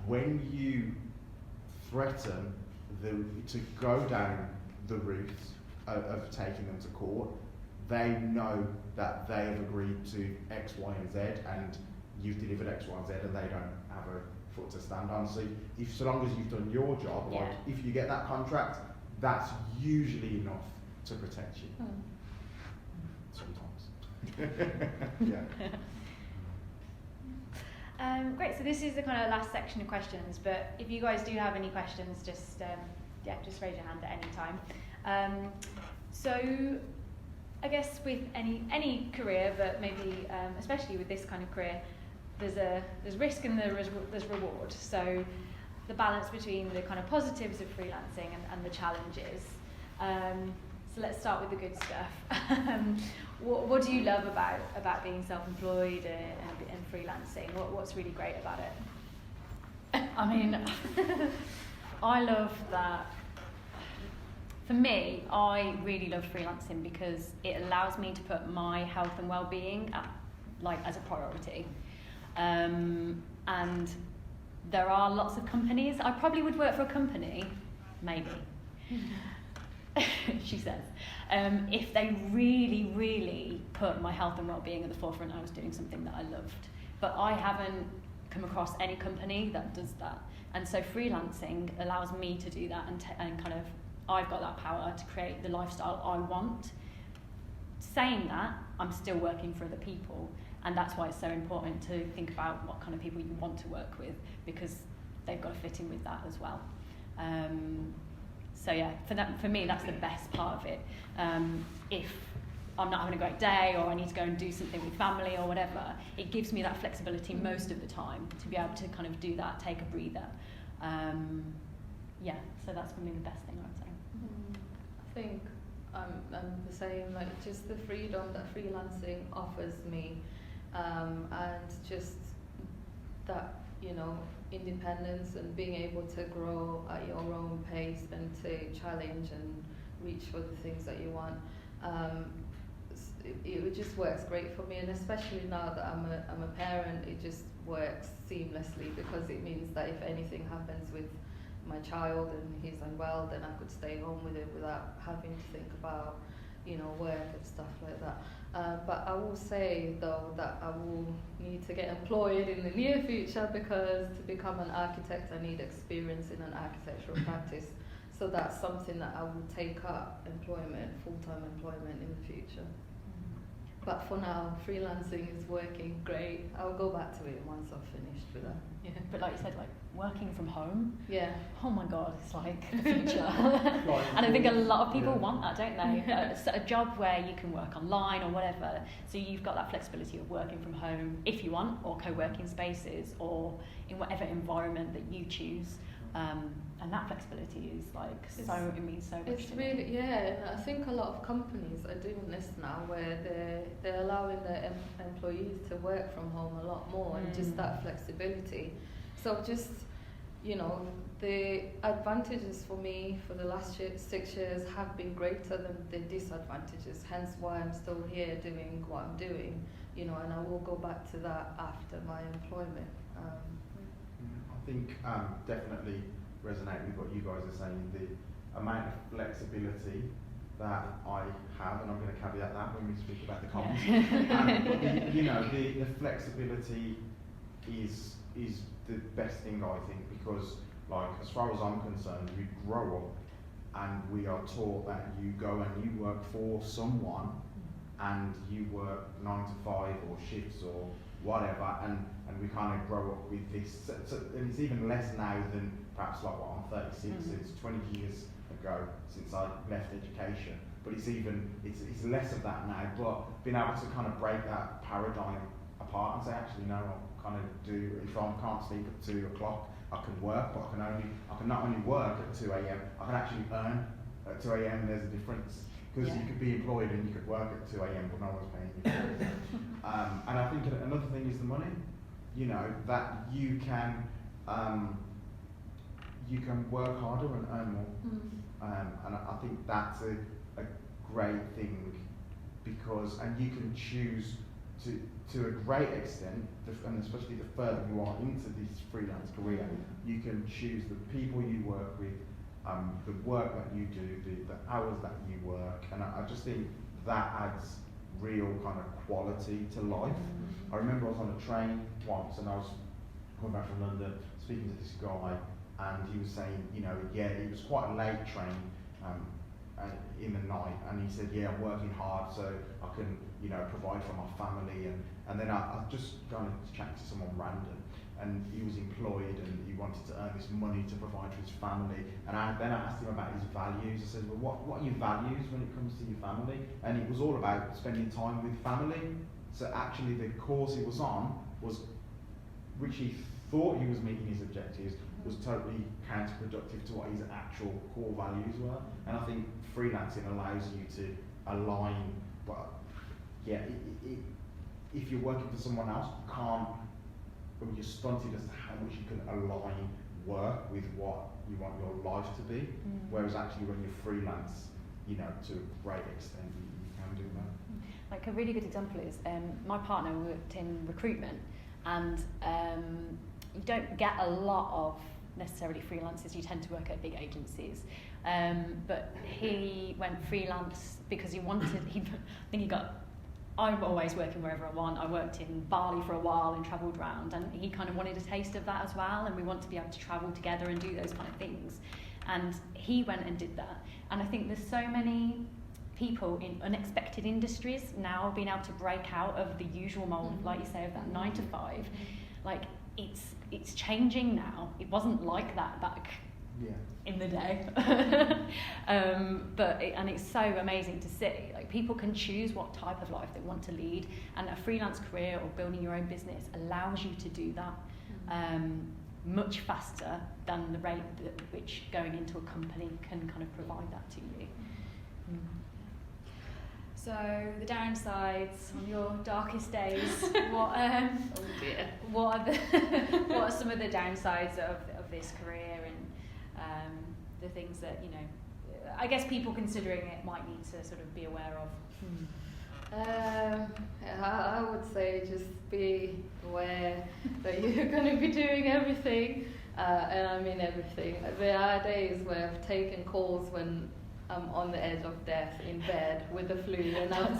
when you threaten to go down the route of taking them to court, they know that they have agreed to X, Y, and Z, and you've delivered X, Y, and Z, and they don't have a foot to stand on. So so long as you've done your job, like, if you get that contract, that's usually enough to protect you. Sometimes. Yeah. Great. So this is the kind of last section of questions. But if you guys do have any questions, just raise your hand at any time. So I guess with any career, but maybe especially with this kind of career, there's risk and there's reward. So the balance between the kind of positives of freelancing and the challenges. So let's start with the good stuff. What do you love about being self-employed and freelancing? What's really great about it? I mean, I love that. For me, I really love freelancing because it allows me to put my health and well-being as a priority. And there are lots of companies. I probably would work for a company, maybe. She says, if they really, really put my health and well-being at the forefront, I was doing something that I loved. But I haven't come across any company that does that. And so freelancing allows me to do that, and kind of, I've got that power to create the lifestyle I want. Saying that, I'm still working for other people, and that's why it's so important to think about what kind of people you want to work with, because they've got to fit in with that as well. So yeah, for me, that's the best part of it. If I'm not having a great day, or I need to go and do something with family or whatever, it gives me that flexibility most of the time to be able to kind of do that, take a breather. Yeah, so that's for me the best thing, I would say. I think I'm the same, like just the freedom that freelancing offers me, and just that, independence and being able to grow at your own pace and to challenge and reach for the things that you want. It just works great for me, and especially now that I'm a parent, it just works seamlessly, because it means that if anything happens with my child and he's unwell, then I could stay home with it without having to think about, work and stuff like that. But I will say though that I will need to get employed in the near future, because to become an architect I need experience in an architectural practice. So that's something that I will take up, full-time employment in the future. But for now, freelancing is working great. I'll go back to it once I've finished with that. Yeah, but like you said, like working from home. Yeah. Oh my God, it's like the future. And I think a lot of people want that, don't they? A job where you can work online or whatever. So you've got that flexibility of working from home if you want, or co-working spaces, or in whatever environment that you choose. And that flexibility is it means so much. It's really, and I think a lot of companies are doing this now, where they're allowing their employees to work from home a lot more, and just that flexibility. So just, the advantages for me for the last 6 years have been greater than the disadvantages, hence why I'm still here doing what I'm doing, and I will go back to that after my employment. I think definitely resonate with what you guys are saying. The amount of flexibility that I have, and I'm going to caveat that when we speak about the cons. The flexibility is the best thing, I think, because as far as I'm concerned, we grow up and we are taught that you go and you work for someone, and you work 9 to 5 or shifts or whatever, and we kind of grow up with this, and it's even less now than perhaps I'm 36, it's 20 years ago since I left education, but it's less of that now, but being able to kind of break that paradigm apart and say, actually no, I'll kind of do, if I can't sleep at 2 o'clock, I can work, but I can not only work at 2 a.m, I can actually earn at 2 a.m. there's a difference. Because Yeah. you could be employed and you could work at 2 a.m. but no one's paying you for it. And I think another thing is the money. You know, that you can work harder and earn more. And I think that's a great thing because, and you can choose to a great extent, and especially the further you are into this freelance career, you can choose the people you work with, the work that you do, the hours that you work, and I just think that adds real kind of quality to life. I remember I was on a train once and I was coming back from London speaking to this guy, and he was saying, you know, yeah, it was quite a late train in the night, and he said, yeah, I'm working hard so I can, you know, provide for my family, and then I just kind of chatted to someone random, and he was employed and he wanted to earn this money to provide for his family, and then I asked him about his values. I said, well, what are your values when it comes to your family? And it was all about spending time with family. So actually the course he was on was, which he thought he was meeting his objectives, was totally counterproductive to what his actual core values were. And I think freelancing allows you to align, but yeah, if you're working for someone else, you can't, or you're stunted as to how much you can align work with what you want your life to be. Whereas actually when you're freelance, you know, to a great extent, you can do that. Like a really good example is my partner worked in recruitment, and you don't get a lot of necessarily freelancers. You tend to work at big agencies, but he went freelance because he wanted. I'm always working wherever I want. I worked in Bali for a while and travelled around, and he kind of wanted a taste of that as well, and we want to be able to travel together and do those kind of things. And he went and did that. And I think there's so many people in unexpected industries now being able to break out of the usual mould, like you say, of that 9 to 5. Like it's changing now. It wasn't like that back in the day. And it's so amazing to see. Like people can choose what type of life they want to lead, and a freelance career or building your own business allows you to do that much faster than the rate at which going into a company can kind of provide that to you. So the downsides on your darkest days. What are some of the downsides of this career, and the things that, you know, I guess people considering it might need to sort of be aware of? I would say just be aware that you're going to be doing everything, and I mean everything. There are days where I've taken calls when I'm on the edge of death in bed with the flu, and I've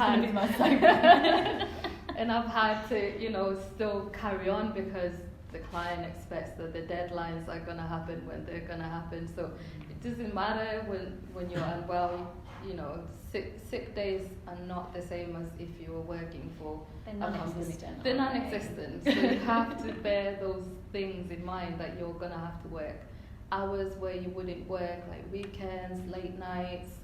had to, you know, still carry on because the client expects that the deadlines are going to happen when they're going to happen. So it doesn't matter when you're unwell. You know, sick days are not the same as if you were working for They're a company. non-existent. They're non-existent. So you have to bear those things in mind, that you're going to have to work hours where you wouldn't work, like weekends, late nights,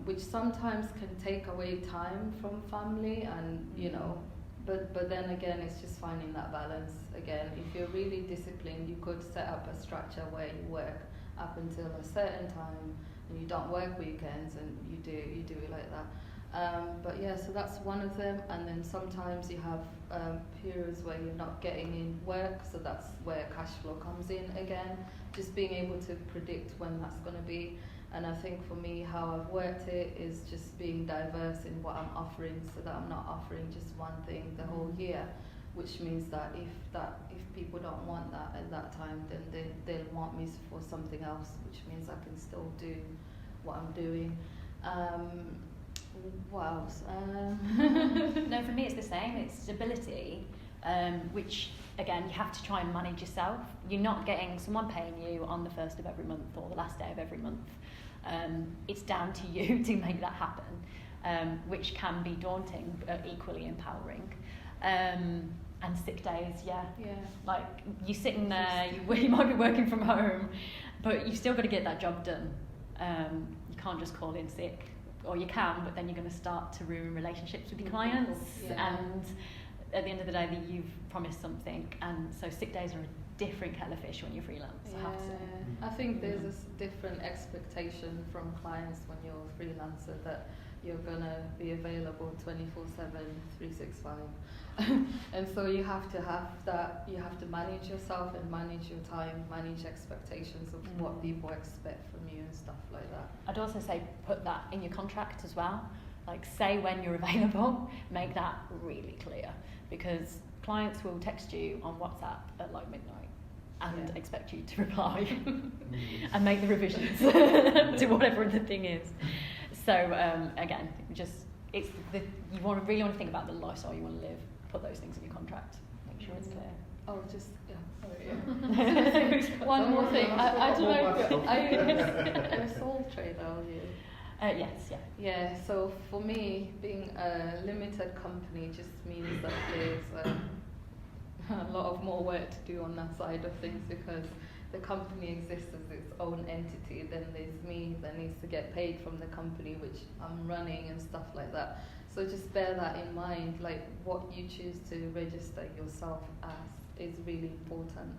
which sometimes can take away time from family, and you know, but then again, it's just finding that balance. Again, if you're really disciplined, you could set up a structure where you work up until a certain time and you don't work weekends, and you do it like that. But yeah, so that's one of them. And then sometimes you have periods where you're not getting in work, so that's where cash flow comes in again. Just being able to predict when that's going to be. And I think for me, how I've worked it is just being diverse in what I'm offering, so that I'm not offering just one thing the whole year, which means that if people don't want that at that time, then they'll want me for something else, which means I can still do what I'm doing. What else? No, for me it's the same. It's stability, which again you have to try and manage yourself. You're not getting someone paying you on the 1st of every month or the last day of every month. It's down to you to make that happen, which can be daunting but equally empowering. And sick days, yeah. Like you're sitting there, you might be working from home, but you've still got to get that job done. You can't just call in sick. Or you can, but then you're going to start to ruin relationships with your clients, and at the end of the day, that you've promised something, and so sick days are a different kettle of fish when you're freelance, I have to say. I think there's this different expectation from clients when you're a freelancer that you're gonna be available 24/7, 365. And so you have to have that, you have to manage yourself and manage your time, manage expectations of what people expect from you and stuff like that. I'd also say put that in your contract as well. Like, say when you're available, make that really clear, because clients will text you on WhatsApp at like midnight and expect you to reply and make the revisions to whatever the thing is. So again, just you really want to think about the lifestyle you want to live. Put those things in your contract. Make sure it's clear. Oh, just sorry. One more thing. I don't know. Are you a sole trader? Are you? Yes, yeah. Yeah. So for me, being a limited company just means that there's a lot of more work to do on that side of things, because the company exists as its own entity. Then there's me that needs to get paid from the company which I'm running and stuff like that. So just bear that in mind, like what you choose to register yourself as is really important.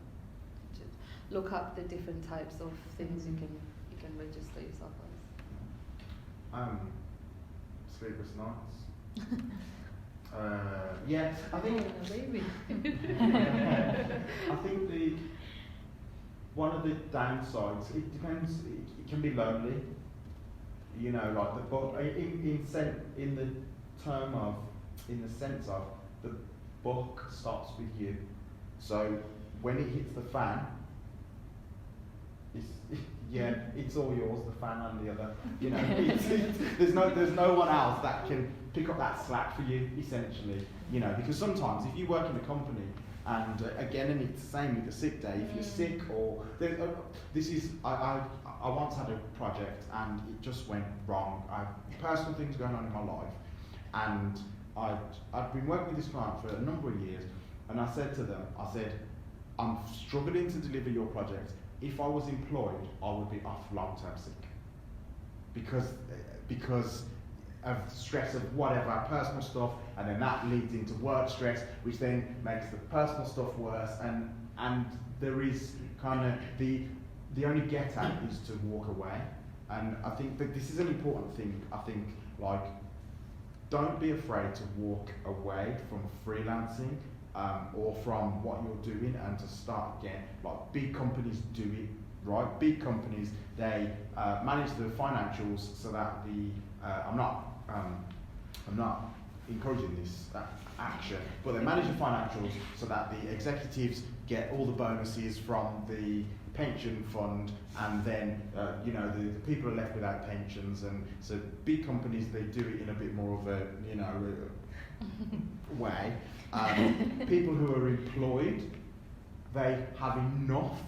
Just look up the different types of things you can register yourself as. Sleepless nights. Yeah, I think. I think one of the downsides, it depends. It can be lonely. You know, like the book in the sense of the book stops with you. So when it hits the fan, it's all yours. The fan and the other. You know, there's no one else that can pick up that slack for you, essentially. You know, because sometimes if you work in a company, and again, and it's the same with the sick day. If you're sick, or I once had a project and it just went wrong. I had personal things going on in my life, and I'd been working with this client for a number of years, and I said to them, I'm struggling to deliver your project. If I was employed, I would be off long-term sick, because of stress of whatever, personal stuff, and then that leads into work stress, which then makes the personal stuff worse, and there is kind of the only get at is to walk away. And I think that this is an important thing. I think, like, don't be afraid to walk away from freelancing or from what you're doing and to start again. Like, big companies do it, right? Big companies, they manage the financials so that I'm not encouraging this action, but they manage the financials so that the executives get all the bonuses from the pension fund, and then the people are left without pensions. And so big companies, they do it in a bit more of a way. People who are employed, they have enough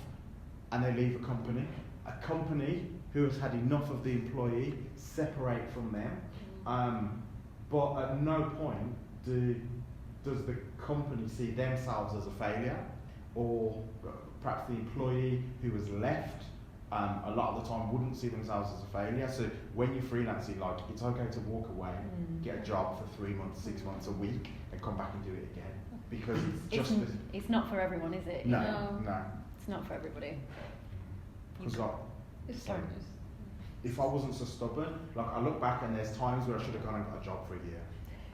and they leave a company. A company who has had enough of the employee separate from them. But at no point does the company see themselves as a failure, or perhaps the employee who has left a lot of the time wouldn't see themselves as a failure. So when you're freelancing, like, it's okay to walk away, get a job for 3 months, 6 months, a week, and come back and do it again, because it's not for everyone, is it? No. It's not for everybody. Because if I wasn't so stubborn, like, I look back and there's times where I should have gone and got a job for a year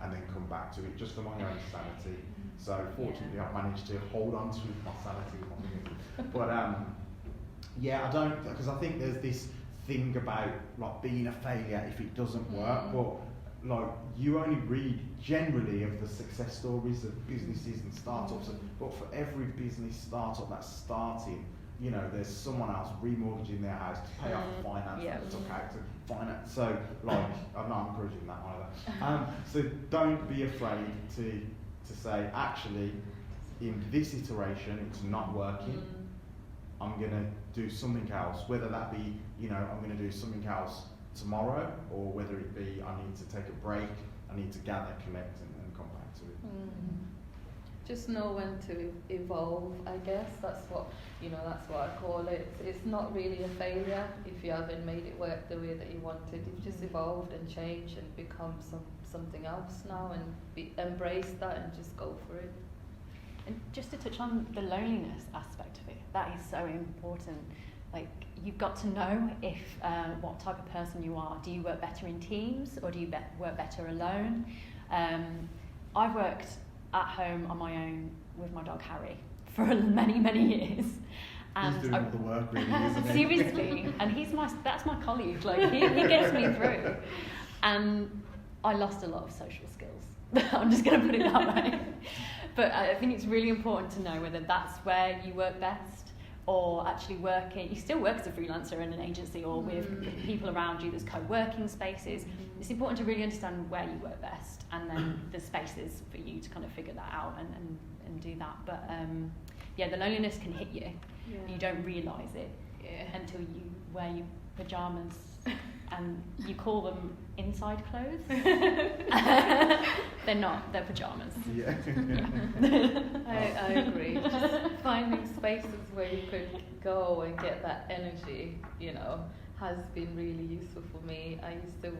and then come back to it just for my own sanity. So fortunately, I've managed to hold on to my sanity with my fingers. But I don't, because I think there's this thing about, like, being a failure if it doesn't work. But, like, you only read generally of the success stories of businesses and startups. But for every business startup that's starting, you know, there's someone else remortgaging their house to pay off the finance that they took out to finance. So, like, I'm not encouraging that either. So don't be afraid to say, actually, in this iteration, it's not working. I'm going to do something else, whether that be, I'm going to do something else tomorrow, or whether it be I need to take a break, I need to gather, collect, and come back to it. Just know when to evolve, I guess. That's what I call it. It's not really a failure if you haven't made it work the way that you wanted. You've just evolved and changed and become something else now, and embrace that and just go for it. And just to touch on the loneliness aspect of it, that is so important. Like, you've got to know if what type of person you are. Do you work better in teams, or do you work better alone? I've worked at home on my own with my dog Harry for many, many years. And He's doing all the work, really, isn't he? Seriously, and that's my colleague. Like, he gets me through. And I lost a lot of social skills. I'm just going to put it that way. But I think it's really important to know whether that's where you work best, or actually you still work as a freelancer in an agency or with people around you. There's co-working spaces. It's important to really understand where you work best, and then the spaces for you to kind of figure that out and do that. But the loneliness can hit you. Yeah. You don't realise it until you wear your pyjamas and you call them inside clothes. They're not, they're pyjamas. Yeah. I agree. Just finding spaces where you could go and get that energy, has been really useful for me. I used to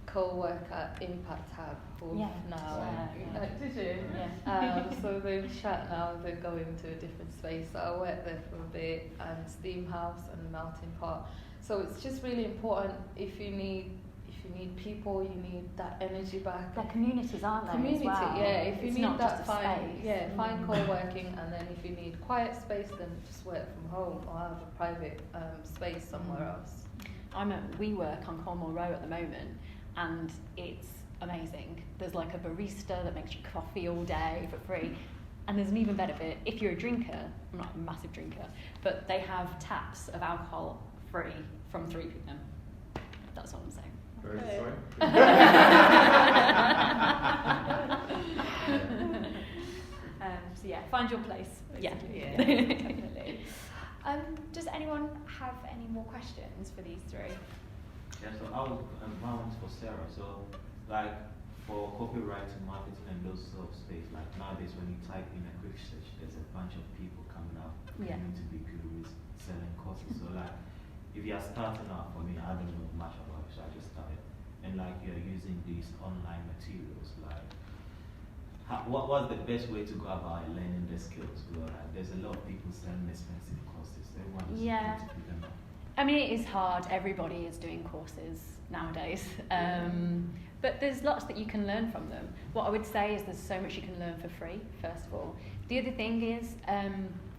co-work at Impact Hub now. Did you? Yeah. So they've shut now, they're going to a different space. So I worked there for a bit, and Steam House and Melting Pot. So it's just really important if you need people, you need that energy back. They're communities, aren't they? Community, as well? If you It's need not that, just a space. find co-working, and then if you need quiet space, then just work from home or have a private space somewhere else. I'm at WeWork on Cornwall Row at the moment, and it's amazing. There's like a barista that makes you coffee all day for free. And there's an even better bit. If you're a drinker, I'm not a massive drinker, but they have taps of alcohol free from 3 p.m. That's all I'm saying. Very Okay. sorry. So yeah, find your place. Basically. Yeah. Definitely. Does anyone have any more questions for these three? Yeah, so my one's for Sarah. So, like, for copywriting, marketing, and those sort of space, like nowadays when you type in a quick search, there's a bunch of people coming out claiming to be gurus selling courses. So, like, if you're starting out, for me, I don't know much about it, so I just started. And like, you're using these online materials, like, what's the best way to go about learning the skills? Because like, there's a lot of people selling expensive courses. Everyone is trying to pick them up. I mean, it is hard. Everybody is doing courses nowadays. But there's lots that you can learn from them. What I would say is there's so much you can learn for free, first of all. The other thing is,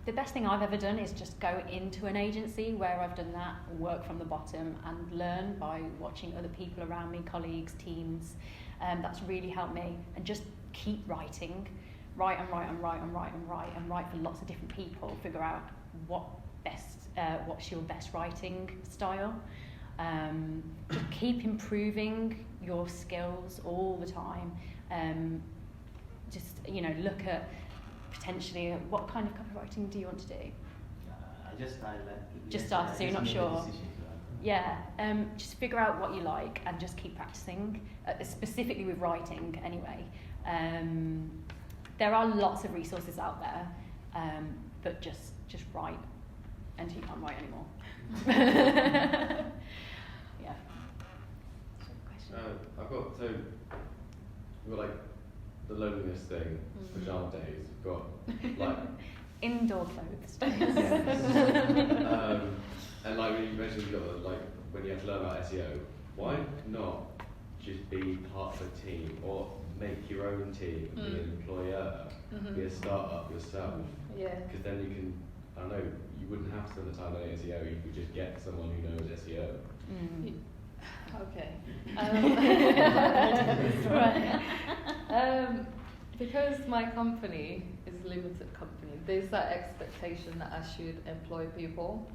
the best thing I've ever done is just go into an agency where I've done that and work from the bottom and learn by watching other people around me, colleagues, teams. That's really helped me. And just keep writing. Write for lots of different people. Figure out what's your best writing style. Just keep improving your skills all the time. Just look at potentially what kind of copywriting do you want to do? I just started. Just started, so you're not sure. Yeah, just figure out what you like and just keep practicing, specifically with writing anyway. There are lots of resources out there, but just write until you can't write anymore. Yeah. I've got like the loneliness thing, pajama days. We've got like indoor clothes. And like when you mentioned like when you have to learn about SEO, why not just be part of a team or make your own team, be an employer, be a startup yourself? Yeah. Because then you can, I don't know, you wouldn't have to spend the time on SEO. You could just get someone who knows SEO. Okay. Right. Because my company is a limited company, there's that expectation that I should employ people.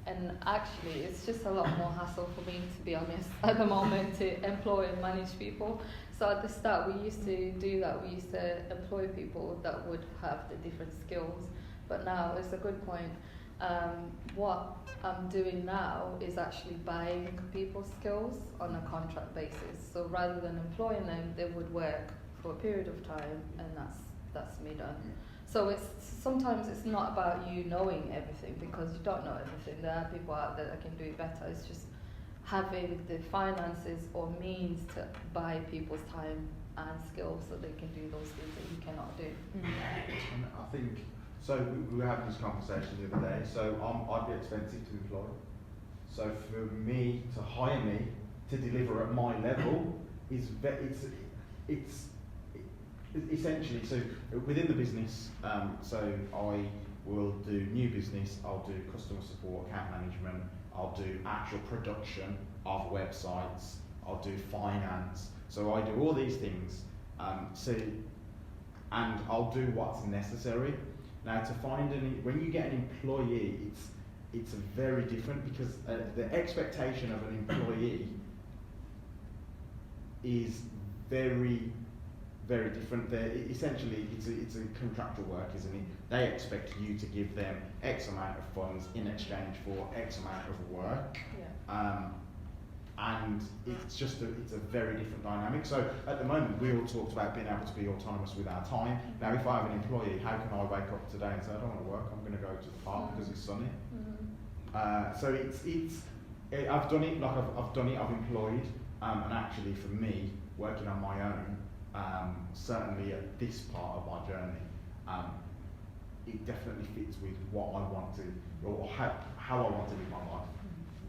And actually, it's just a lot more hassle for me, to be honest, at the moment, to employ and manage people. So at the start, we used to do that. We used to employ people that would have the different skills. But now, it's a good point. What I'm doing now is actually buying people's skills on a contract basis. So rather than employing them, they would work for a period of time, and that's me done. So sometimes it's not about you knowing everything, because you don't know everything. There are people out there that can do it better. It's just having the finances or means to buy people's time and skills so they can do those things that you cannot do. And I think, so we were having this conversation the other day, so I'd be expensive to employ. So for me to hire me to deliver at my level is it's essentially, so within the business, so I will do new business, I'll do customer support, account management, I'll do actual production of websites, I'll do finance. So I do all these things, and I'll do what's necessary. Now to find when you get an employee, it's very different because the expectation of an employee is very, very different. Essentially, it's a contractual work, isn't it? They expect you to give them X amount of funds in exchange for X amount of work. Yeah. And it's a very different dynamic. So at the moment, we all talked about being able to be autonomous with our time. Now, if I have an employee, how can I wake up today and say, I don't want to work, I'm going to go to the park because it's sunny? So I've done it, I've employed, and actually for me, working on my own, certainly at this part of my journey, it definitely fits with what I want to, or how I want to live my life.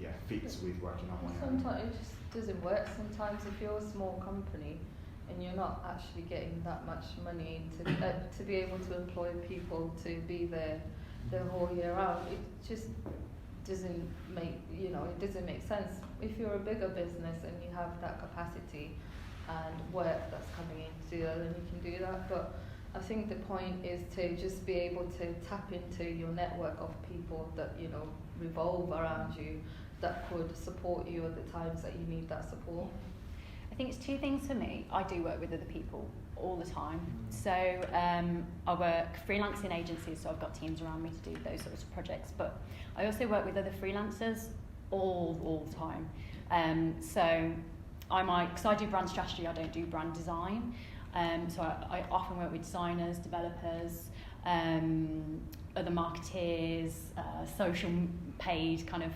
Yeah, fits with working on my own. Sometimes it just doesn't work. Sometimes if you're a small company and you're not actually getting that much money to be able to employ people to be there the whole year round, it just doesn't make it doesn't make sense. If you're a bigger business and you have that capacity and work that's coming in to do that, then you can do that. But I think the point is to just be able to tap into your network of people that revolve around you, that could support you at the times that you need that support. I think it's two things for me. I do work with other people all the time. So I work freelance in agencies, so I've got teams around me to do those sorts of projects. But I also work with other freelancers all the time. So because I do brand strategy, I don't do brand design. So I often work with designers, developers, other marketeers, social paid kind of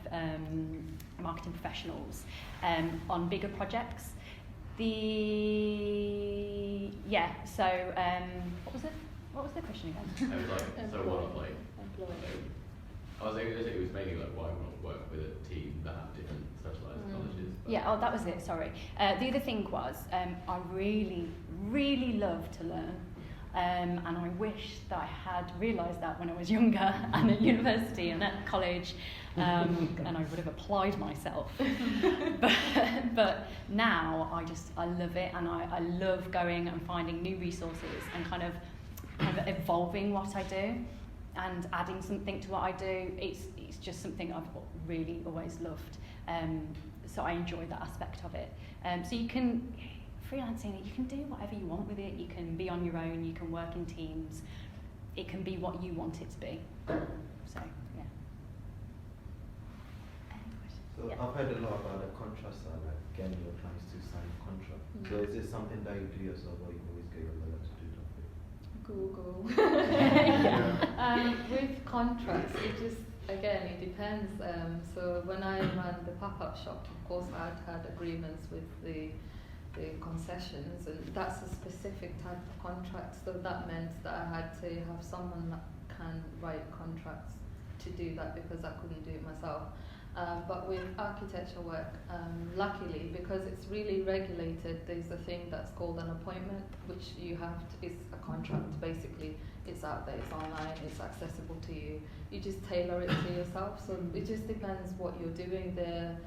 marketing professionals on bigger projects. So what was the question again? It was like, so what, like, Employee. it was mainly like why not work with a team that have different specialised colleges. Yeah, that was it, sorry. The other thing was, I really, really love to learn. And I wish that I had realised that when I was younger and at university and at college, and I would have applied myself. but now I love it, and I love going and finding new resources and kind of evolving what I do and adding something to what I do. It's just something I've really always loved. So I enjoy that aspect of it. So you can freelancing, you can do whatever you want with it. You can be on your own, you can work in teams. It can be what you want it to be. So, yeah. So Yeah. I've heard a lot about the contract side, like getting your clients to sign a contract. So is it something that you do yourself, or you always get your lawyer to do that for you? Google. With contracts, it depends. So when I ran the pop-up shop, of course, I'd had agreements with the concessions, and that's a specific type of contract. So that meant that I had to have someone that can write contracts to do that, because I couldn't do it myself. But with architecture work, luckily, because it's really regulated, there's a thing that's called an appointment, which it's a contract basically. It's out there, it's online, it's accessible to you. You just tailor it to yourself. So it just depends what you're doing. There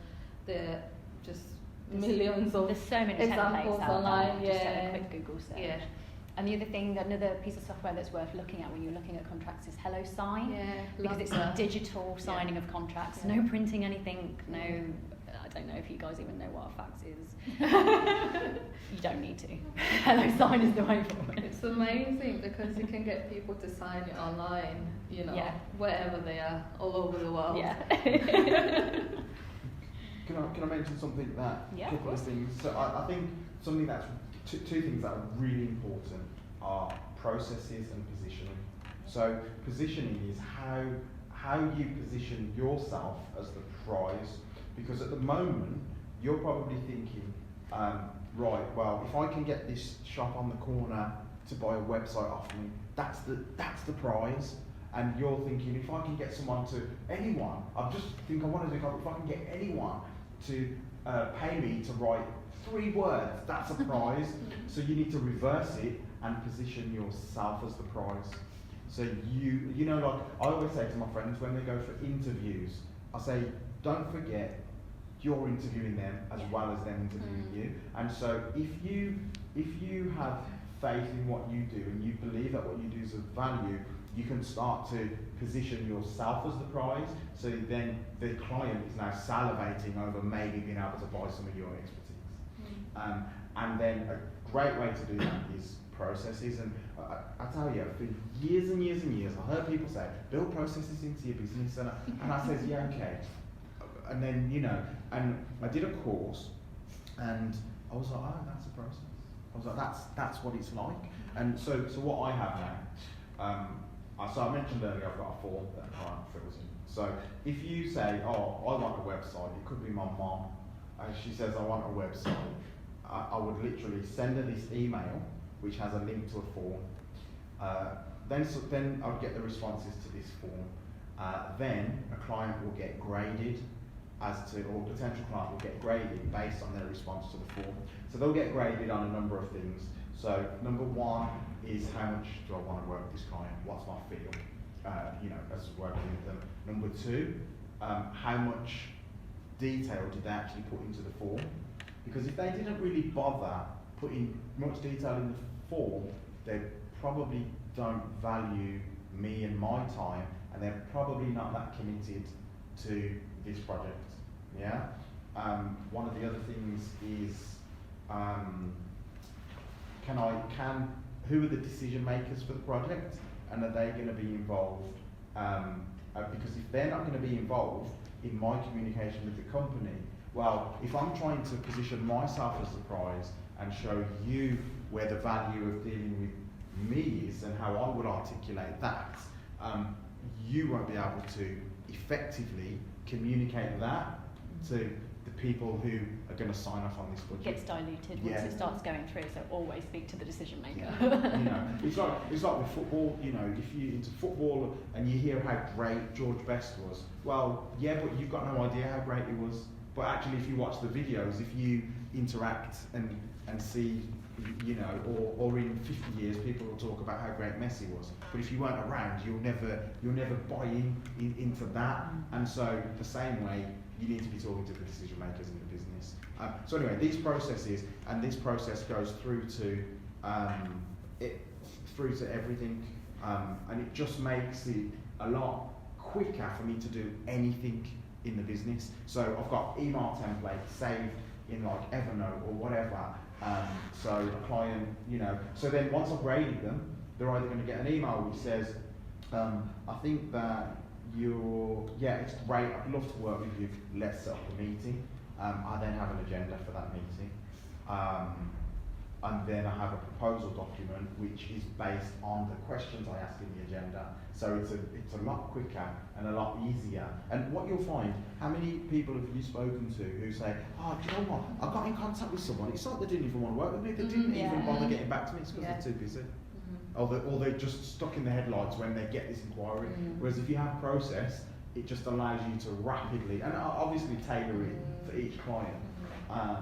just millions of there's so many examples templates out online. there. Just a quick Google search. Yeah. And the other thing, another piece of software that's worth looking at when you're looking at contracts is HelloSign. Yeah, because it's a digital signing of contracts. Yeah. No printing anything. No, I don't know if you guys even know what a fax is. You don't need to. HelloSign is the way forward. It's amazing because you can get people to sign it online, wherever they are, all over the world. Yeah. Can I mention something that, Yeah, couple of things. So I think something that's, two things that are really important are processes and positioning. So positioning is how you position yourself as the prize, because at the moment, you're probably thinking, right, well, if I can get this shop on the corner to buy a website off me, that's the prize. And you're thinking, if I can get someone to, anyone, I want to think, if I can get anyone to pay me to write 3 words, that's a prize. So you need to reverse it and position yourself as the prize. So you know, like I always say to my friends when they go for interviews, I say, don't forget you're interviewing them as well as them interviewing you. And so if you have faith in what you do and you believe that what you do is of value, you can start to position yourself as the prize. So then the client is now salivating over maybe being able to buy some of your expertise. And then a great way to do that is processes. And I tell you, for years and years and years, I heard people say, build processes into your business. And I says, yeah, okay. And then, you know, and I did a course and I was like, oh, that's a process. I was like, that's what it's like. And so what I have now, so I mentioned earlier I've got a form that a client fills in. So if you say, oh, I want a website, it could be my mom, and she says I want a website, I would literally send her this email, which has a link to a form. Then I would get the responses to this form. Then a client will get graded or potential client will get graded based on their response to the form. So they'll get graded on a number of things. So number 1 is how much do I want to work with this client? What's my feel? You know, as working with them. Number 2, how much detail did they actually put into the form? Because if they didn't really bother putting much detail in the form, they probably don't value me and my time, and they're probably not that committed to this project. Yeah. One of the other things is, who are the decision makers for the project, and are they going to be involved? Because if they're not going to be involved in my communication with the company, well, if I'm trying to position myself as the prize and show you where the value of dealing with me is and how I would articulate that, you won't be able to effectively communicate that to the people who are going to sign off on this budget. It gets diluted once it starts going through, so always speak to the decision maker. Yeah. You know, it's like with football. You know, if you're into football and you hear how great George Best was, well, yeah, but you've got no idea how great he was. But actually, if you watch the videos, if you interact and see, you know, or in 50 years, people will talk about how great Messi was. But if you weren't around, you'll never buy into that. And so the same way, you need to be talking to the decision makers in the business. So anyway, these processes, and this process goes through to everything, and it just makes it a lot quicker for me to do anything in the business. So I've got email templates saved in like Evernote or whatever. So a client, you know, so then once I've graded them, they're either going to get an email which says, I think that it's great, I'd love to work with you, let's set up a meeting. I then have an agenda for that meeting. And then I have a proposal document which is based on the questions I ask in the agenda. So it's a lot quicker and a lot easier. And what you'll find, how many people have you spoken to who say, oh, do you know what, I got in contact with someone, it's not they didn't even want to work with me, they didn't even bother getting back to me, it's because they're too busy. Or they're just stuck in the headlights when they get this inquiry. Whereas if you have process, it just allows you to rapidly, and obviously tailor it for each client. But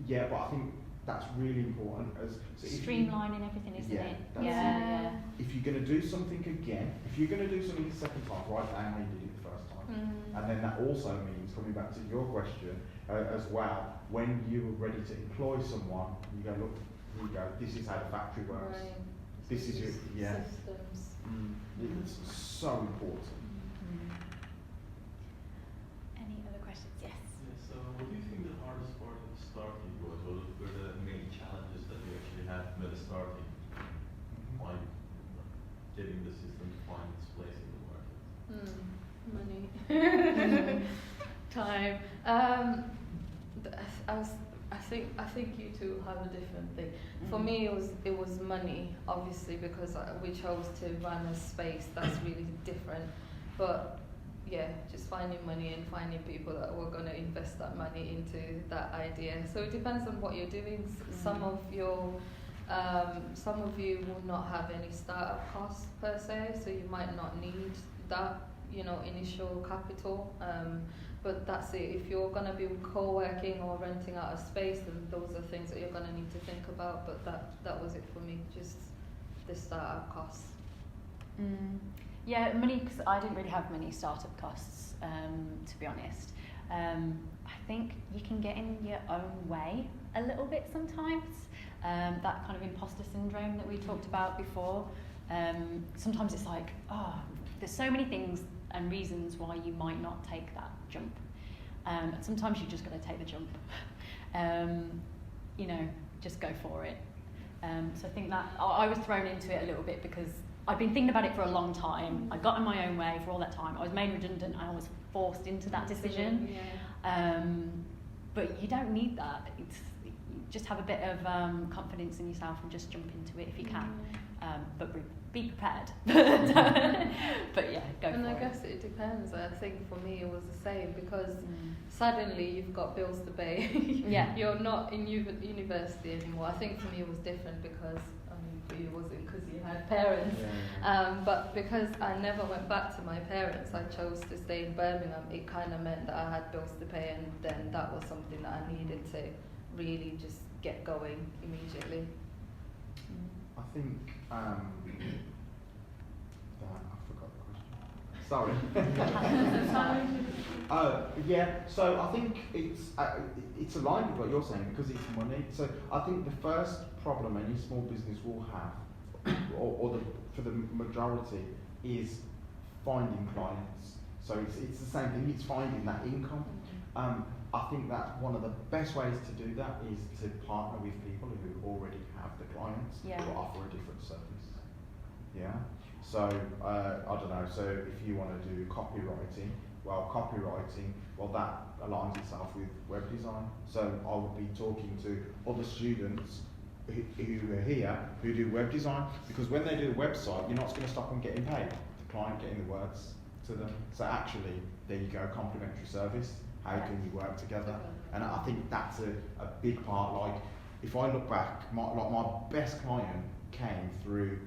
I think that's really important. Streamlining everything, isn't it? Yeah. If you're going to do something again, if you're going to do something the second time, write down how you did it the first time. And then that also means, coming back to your question as well, when you're ready to employ someone, you go, look, here you go, this is how the factory works. Right. This is your systems. It's so important. Any other questions? Yes. Yeah, so what do you think the hardest part of starting was? What were the main challenges that you actually had with the starting? Like getting the system to find its place in the market? Money. Time. I think you two have a different thing. For me, it was money, obviously, because we chose to run a space that's really different. But just finding money and finding people that were going to invest that money into that idea. So it depends on what you're doing. Some of you will not have any startup costs per se, so you might not need that, initial capital. But that's it. If you're going to be co-working or renting out a space, then those are things that you're going to need to think about. But that was it for me, just the startup costs. Yeah, money, because I didn't really have many startup costs, to be honest. I think you can get in your own way a little bit sometimes. That kind of imposter syndrome that we talked about before. Sometimes it's like, there's so many things and reasons why you might not take that jump. And sometimes you just got to take the jump. Just go for it. So I think that I was thrown into it a little bit because I'd been thinking about it for a long time. I got in my own way for all that time. I was made redundant and I was forced into that decision. But you don't need that. You just have a bit of confidence in yourself and just jump into it if you can. But be prepared. But yeah, go for it. And I guess it depends. I think for me it was the same because suddenly you've got bills to pay. You're not in university anymore. I think for me it was different because for you wasn't because you had parents. But because I never went back to my parents, I chose to stay in Birmingham. It kind of meant that I had bills to pay, and then that was something that I needed to really just get going immediately. I think I forgot the question. Sorry. So I think it's aligned with what you're saying because it's money. So I think the first problem any small business will have, for the majority, is finding clients. So it's the same thing. It's finding that income. I think that one of the best ways to do that is to partner with people who already have the clients who offer a different service. So I don't know. So if you want to do copywriting, that aligns itself with web design. So I would be talking to other students who are here who do web design, because when they do the website, you're not going to stop them getting paid. The client getting the words to them. So actually, there you go, complimentary service. How can you work together? And I think that's a big part. Like, if I look back, my best client came through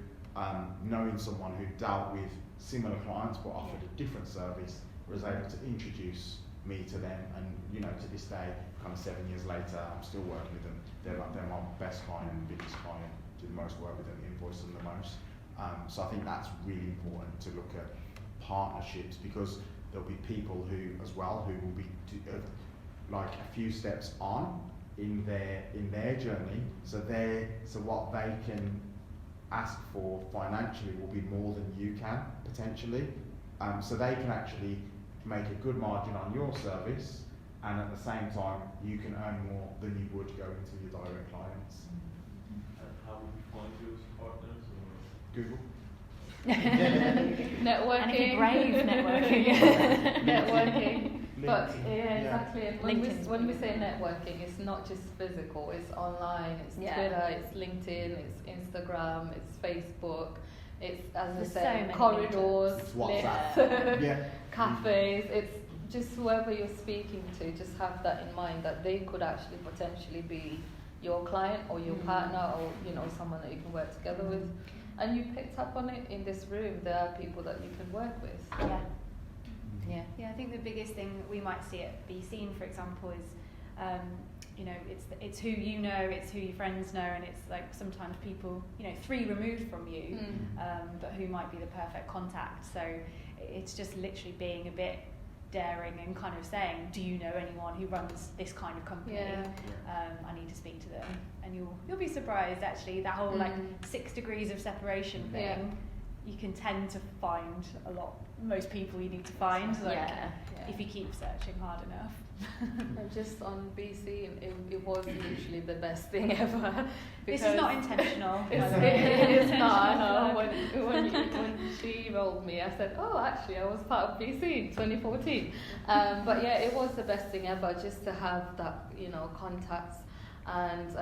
knowing someone who dealt with similar clients but offered a different service, was able to introduce me to them, and to this day, kind of 7 years later, I'm still working with them. They're my best client, biggest client, do the most work with them, invoice them the most. So I think that's really important to look at partnerships, because there'll be people who will be like a few steps on in their journey. So what they can ask for financially will be more than you can potentially. So they can actually make a good margin on your service, and at the same time you can earn more than you would going to your direct clients. And how would you find those partners? Google. Networking. And if you're brave, networking. Networking. But LinkedIn. Exactly. And when we say networking, it's not just physical. It's online. It's Twitter. It's LinkedIn. It's Instagram. It's Facebook. It's, as I said, corridors, lifts, cafes. It's just whoever you're speaking to. Just have that in mind, that they could actually potentially be your client or your partner, or someone that you can work together with. And you picked up on it in this room. There are people that you can work with. Yeah, I think the biggest thing that we might see at Be Seen, for example, is it's who you know, it's who your friends know, and it's like sometimes people 3 removed from you, but who might be the perfect contact. So it's just literally being a bit daring and kind of saying, do you know anyone who runs this kind of company? I need to speak to them. And you'll be surprised, actually, that whole 6 degrees of separation thing. You can tend to find most people you need to find, if you keep searching hard enough. And just on BC, it was literally the best thing ever. This is not intentional. It is not. When she rolled me, I said, oh, actually, I was part of BC in 2014. But yeah, it was the best thing ever, just to have that, contacts. And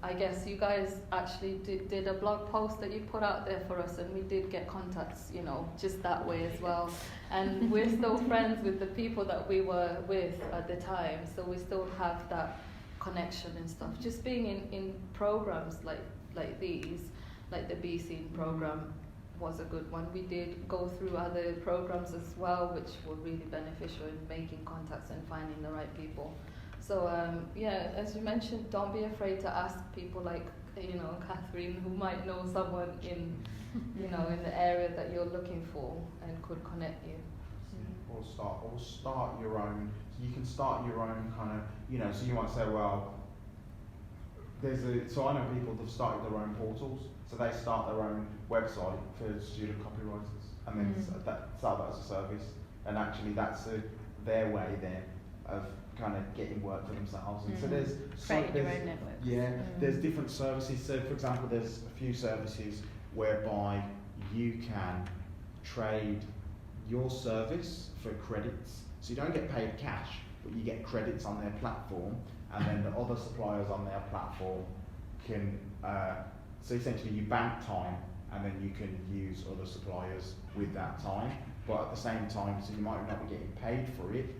I guess you guys actually did a blog post that you put out there for us, and we did get contacts, you know, just that way as well. And we're still friends with the people that we were with at the time, so we still have that connection and stuff. Just being in programs like these, like the B-Scene program was a good one. We did go through other programs as well, which were really beneficial in making contacts and finding the right people. So yeah, as you mentioned, don't be afraid to ask people like, you know, Catherine, who might know someone in, you know, in the area that you're looking for and could connect you. Or start your own. You can start your own kind of, you know. So you might say, well, so I know people that've started their own portals. So they start their own website for student copywriters, and then sell that as a service. And actually, that's their way then of kind of getting work for themselves. And so there's your own networks. Yeah, there's different services. So for example, there's a few services whereby you can trade your service for credits. So you don't get paid cash, but you get credits on their platform, and then the other suppliers on their platform can, so essentially you bank time, and then you can use other suppliers with that time. But at the same time, so you might not be getting paid for it,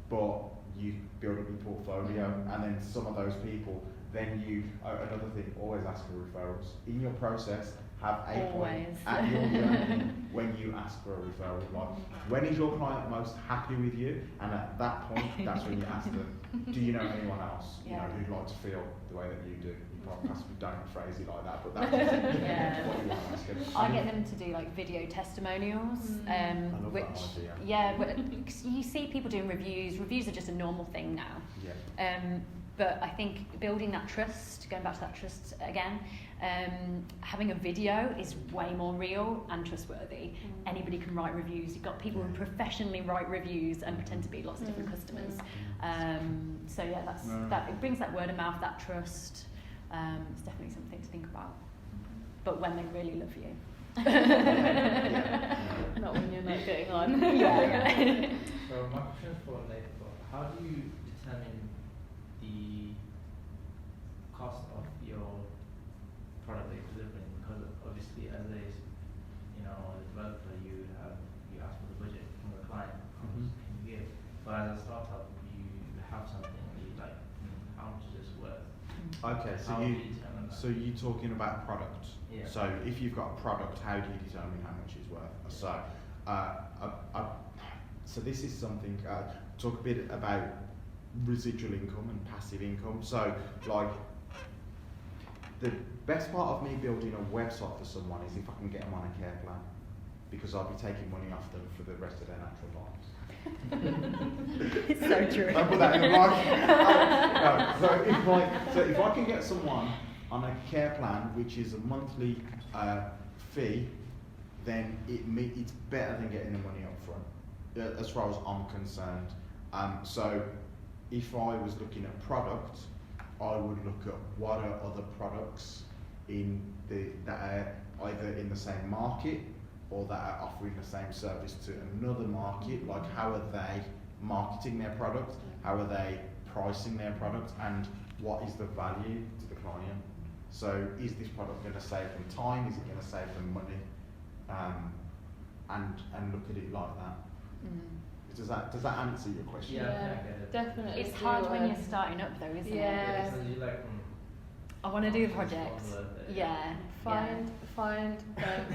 but you build up your portfolio, and then some of those people, then you, another thing, always ask for referrals. In your process, have a point at your journey when you ask for a referral. Like, when is your client most happy with you? And at that point, that's when you ask them, do you know anyone else, you know, who'd like to feel the way that you do? You possibly don't phrase it like that, but that's what you want to ask them. I get them to do like video testimonials, which you see people doing reviews. Reviews are just a normal thing now. Yeah. But I think building that trust, going back to that trust again, having a video is way more real and trustworthy. Anybody can write reviews. You've got people who professionally write reviews and pretend to be lots of different customers. So yeah, that it brings that word of mouth, that trust. It's definitely something to think about. But when they really love you. Not when you're not getting on. So my question is for Nathan. How do you determine the cost of your product that you're delivering? Because obviously, as a developer, you ask for the budget from the client, how much can you give? But as a startup, you have something that you like. How much is this worth? Okay, so you talking about product. Yeah. So if you've got a product, how do you determine how much it's worth? So, so this is something. Talk a bit about residual income and passive income. So, like, the best part of me building a website for someone is if I can get them on a care plan, because I'll be taking money off them for the rest of their natural lives. It's so true. Don't put that in the market. So if I can get someone on a care plan, which is a monthly fee, then it's better than getting the money up front, as far as I'm concerned. So if I was looking at product, I would look at what are other products that are either in the same market or that are offering the same service to another market. Like, how are they marketing their product? How are they pricing their product? And what is the value to the client? So is this product going to save them time? Is it going to save them money? And look at it like that. Does that answer your question? Yeah, definitely. It's hard when you're starting up though, isn't it? So you like, I want to do the project.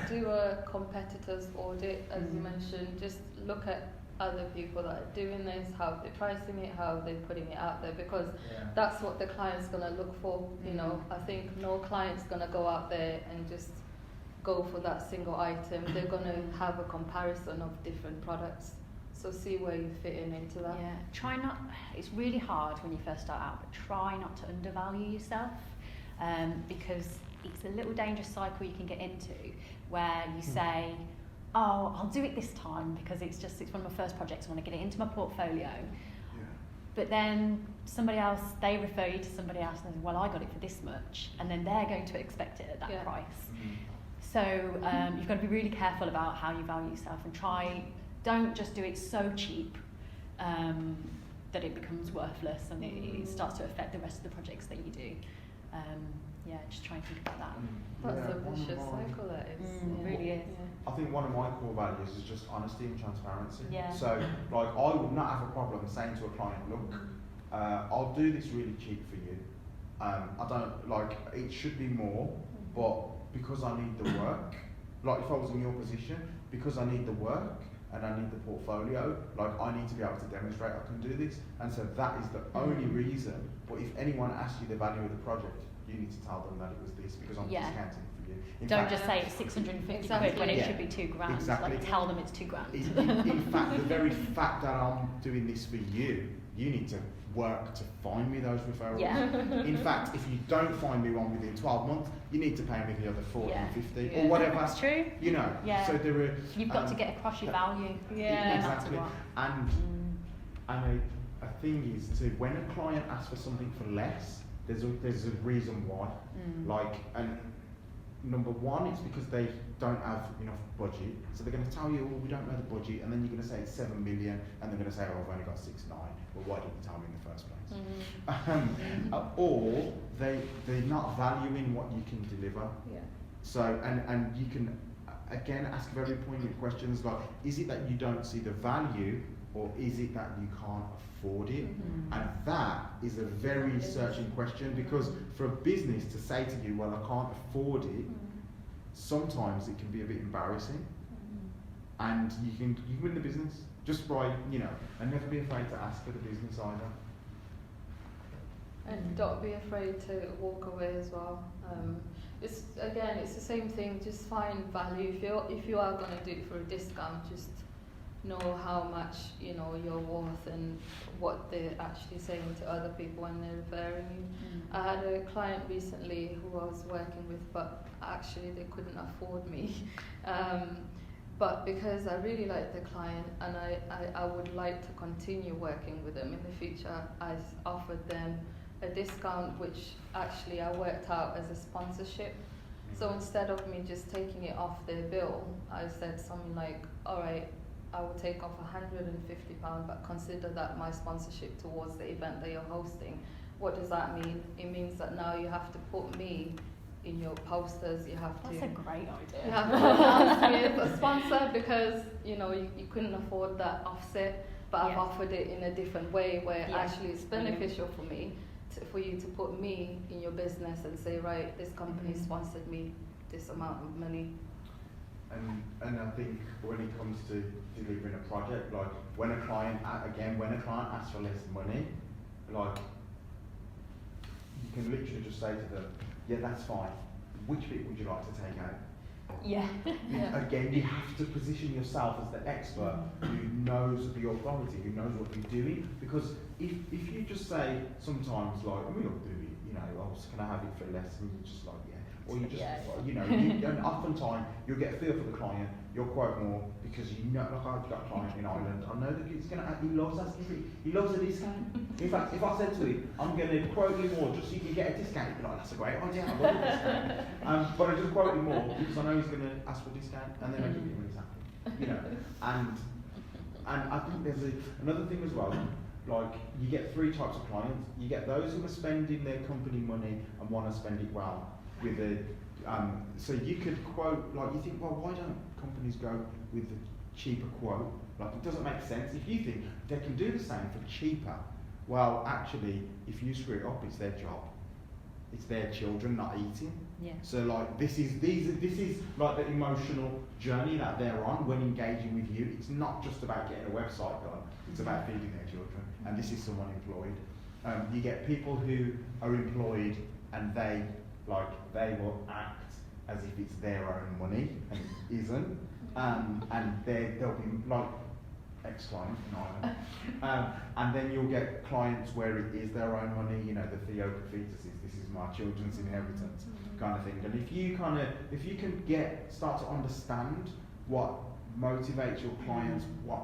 Do a competitors audit, as you mentioned. Just look at other people that are doing this, how they're pricing it, how they're putting it out there, because that's what the client's going to look for. You know, I think no client's going to go out there and just go for that single item. They're going to have a comparison of different products. So see where you fit into that. Yeah, it's really hard when you first start out, but try not to undervalue yourself, because it's a little dangerous cycle you can get into where you say, oh, I'll do it this time because it's one of my first projects, I want to get it into my portfolio. But then somebody else, they refer you to somebody else and they say, well, I got it for this much, and then they're going to expect it at that price. So you've got to be really careful about how you value yourself, and don't just do it so cheap that it becomes worthless and it starts to affect the rest of the projects that you do. Yeah, just try and think about that. That's Yeah, a one vicious of my- cycle, that is. It really is. I think one of my core values is just honesty and transparency. Yeah. So, like, I would not have a problem saying to a client, look, I'll do this really cheap for you. I don't, like, it should be more, but because I need the work, like if I was in your position, because I need the work and I need the portfolio, like I need to be able to demonstrate I can do this. And so that is the only reason. But if anyone asks you the value of the project, you need to tell them that it was this because I'm discounting it for you. Don't just say it's 650 quid when it should be £2,000. Exactly. Like tell them it's £2,000. In fact, the very fact that I'm doing this for you, you need to work to find me those referrals. Yeah. In fact, if you don't find me one within 12 months, you need to pay me the other 40 and 50 or whatever. That's true. You know. Yeah. So there are. You've got to get across your value. Yeah. Exactly. No matter what. And a thing is to when a client asks for something for less, there's a reason why. Like, and number one, it's because they don't have enough budget. So they're going to tell you, oh, we don't know the budget, and then you're going to say it's 7 million, and they're going to say, oh, I've only got 6.9. Well, why didn't you tell me in the first place? Or they're not valuing what you can deliver. Yeah. So and you can again ask very poignant questions like, is it that you don't see the value, or is it that you can't afford it? And that is a very searching question, because for a business to say to you, well, I can't afford it, sometimes it can be a bit embarrassing. And you can win the business just by, and never be afraid to ask for the business either. And don't be afraid to walk away as well. It's the same thing. Just find value. If you are going to do it for a discount, just know how much you're worth and what they're actually saying to other people when they're referring you. I had a client recently who I was working with, but actually they couldn't afford me. But because I really liked the client and I would like to continue working with them in the future, I offered them a discount, which actually I worked out as a sponsorship. So instead of me just taking it off their bill, I said something like, all right, I will take off £150, but consider that my sponsorship towards the event that you're hosting. What does that mean? It means that now you have to put me in your posters. That's a great idea. You have to announce me as a sponsor because you couldn't afford that offset, but I've offered it in a different way where actually it's beneficial for me, for you to put me in your business and say, right, this company sponsored me this amount of money. And I think when it comes to delivering a project, like when a client asks for less money, like you can literally just say to them, yeah, that's fine. Which bit would you like to take out? Yeah. Again, you have to position yourself as the expert who knows the authority, who knows what you're doing. Because if you just say sometimes like, we'll do it, oh, can I have it for less? And you're just like, yeah. Or you just, and oftentimes you'll get a feel for the client, you'll quote more because like I've got a client in Ireland, I know that he loves asking for it, he loves a discount. In fact, if I said to him, I'm going to quote you more just so you can get a discount, he'd be like, that's a great idea, I love a discount. But I just quote him more because I know he's going to ask for a discount, and then I give him when he's happy. And I think there's another thing as well. Like, you get three types of clients. You get those who are spending their company money and want to spend it well. So you could quote, like, you think, well, why don't companies go with the cheaper quote? Like, it doesn't make sense. If you think they can do the same for cheaper, well, actually, if you screw it up, it's their job. It's their children not eating. Yeah. So like this is like the emotional journey that they're on when engaging with you. It's not just about getting a website done. It's about feeding their children, and this is someone employed. You get people who are employed and they will act as if it's their own money and it isn't, and they'll be like ex-client in Ireland, and then you'll get clients where it is their own money. The theocracies, this is my children's inheritance kind of thing. And if you can start to understand what motivates your clients, what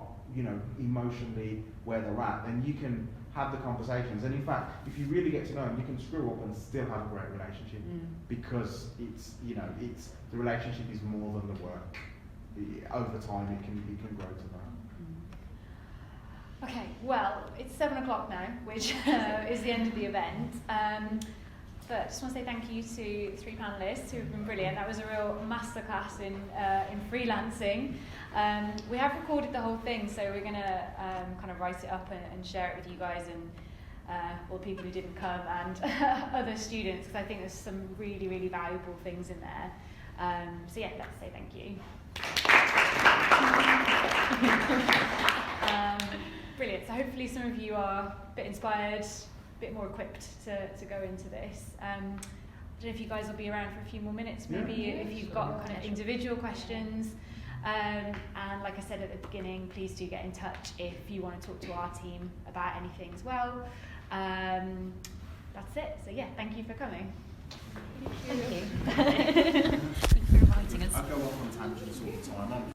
emotionally where they're at, then you can have the conversations. And in fact, if you really get to know them, you can screw up and still have a great relationship because it's the relationship is more than the work. Over time, it can grow to that. Okay, well, it's 7 o'clock now, which is the end of the event. But I just want to say thank you to 3 panellists who have been brilliant. That was a real masterclass in freelancing. We have recorded the whole thing, so we're going to kind of write it up and share it with you guys and all the people who didn't come and other students, because I think there's some really, really valuable things in there. So yeah, let's say thank you. Brilliant. So hopefully some of you are a bit inspired, a bit more equipped to go into this. I don't know if you guys will be around for a few more minutes, maybe if you've got kind of individual questions. And like I said at the beginning, please do get in touch if you want to talk to our team about anything as well. That's it. So yeah, thank you for coming. Thank you. Thank you for inviting us. I go off on tangents all the time.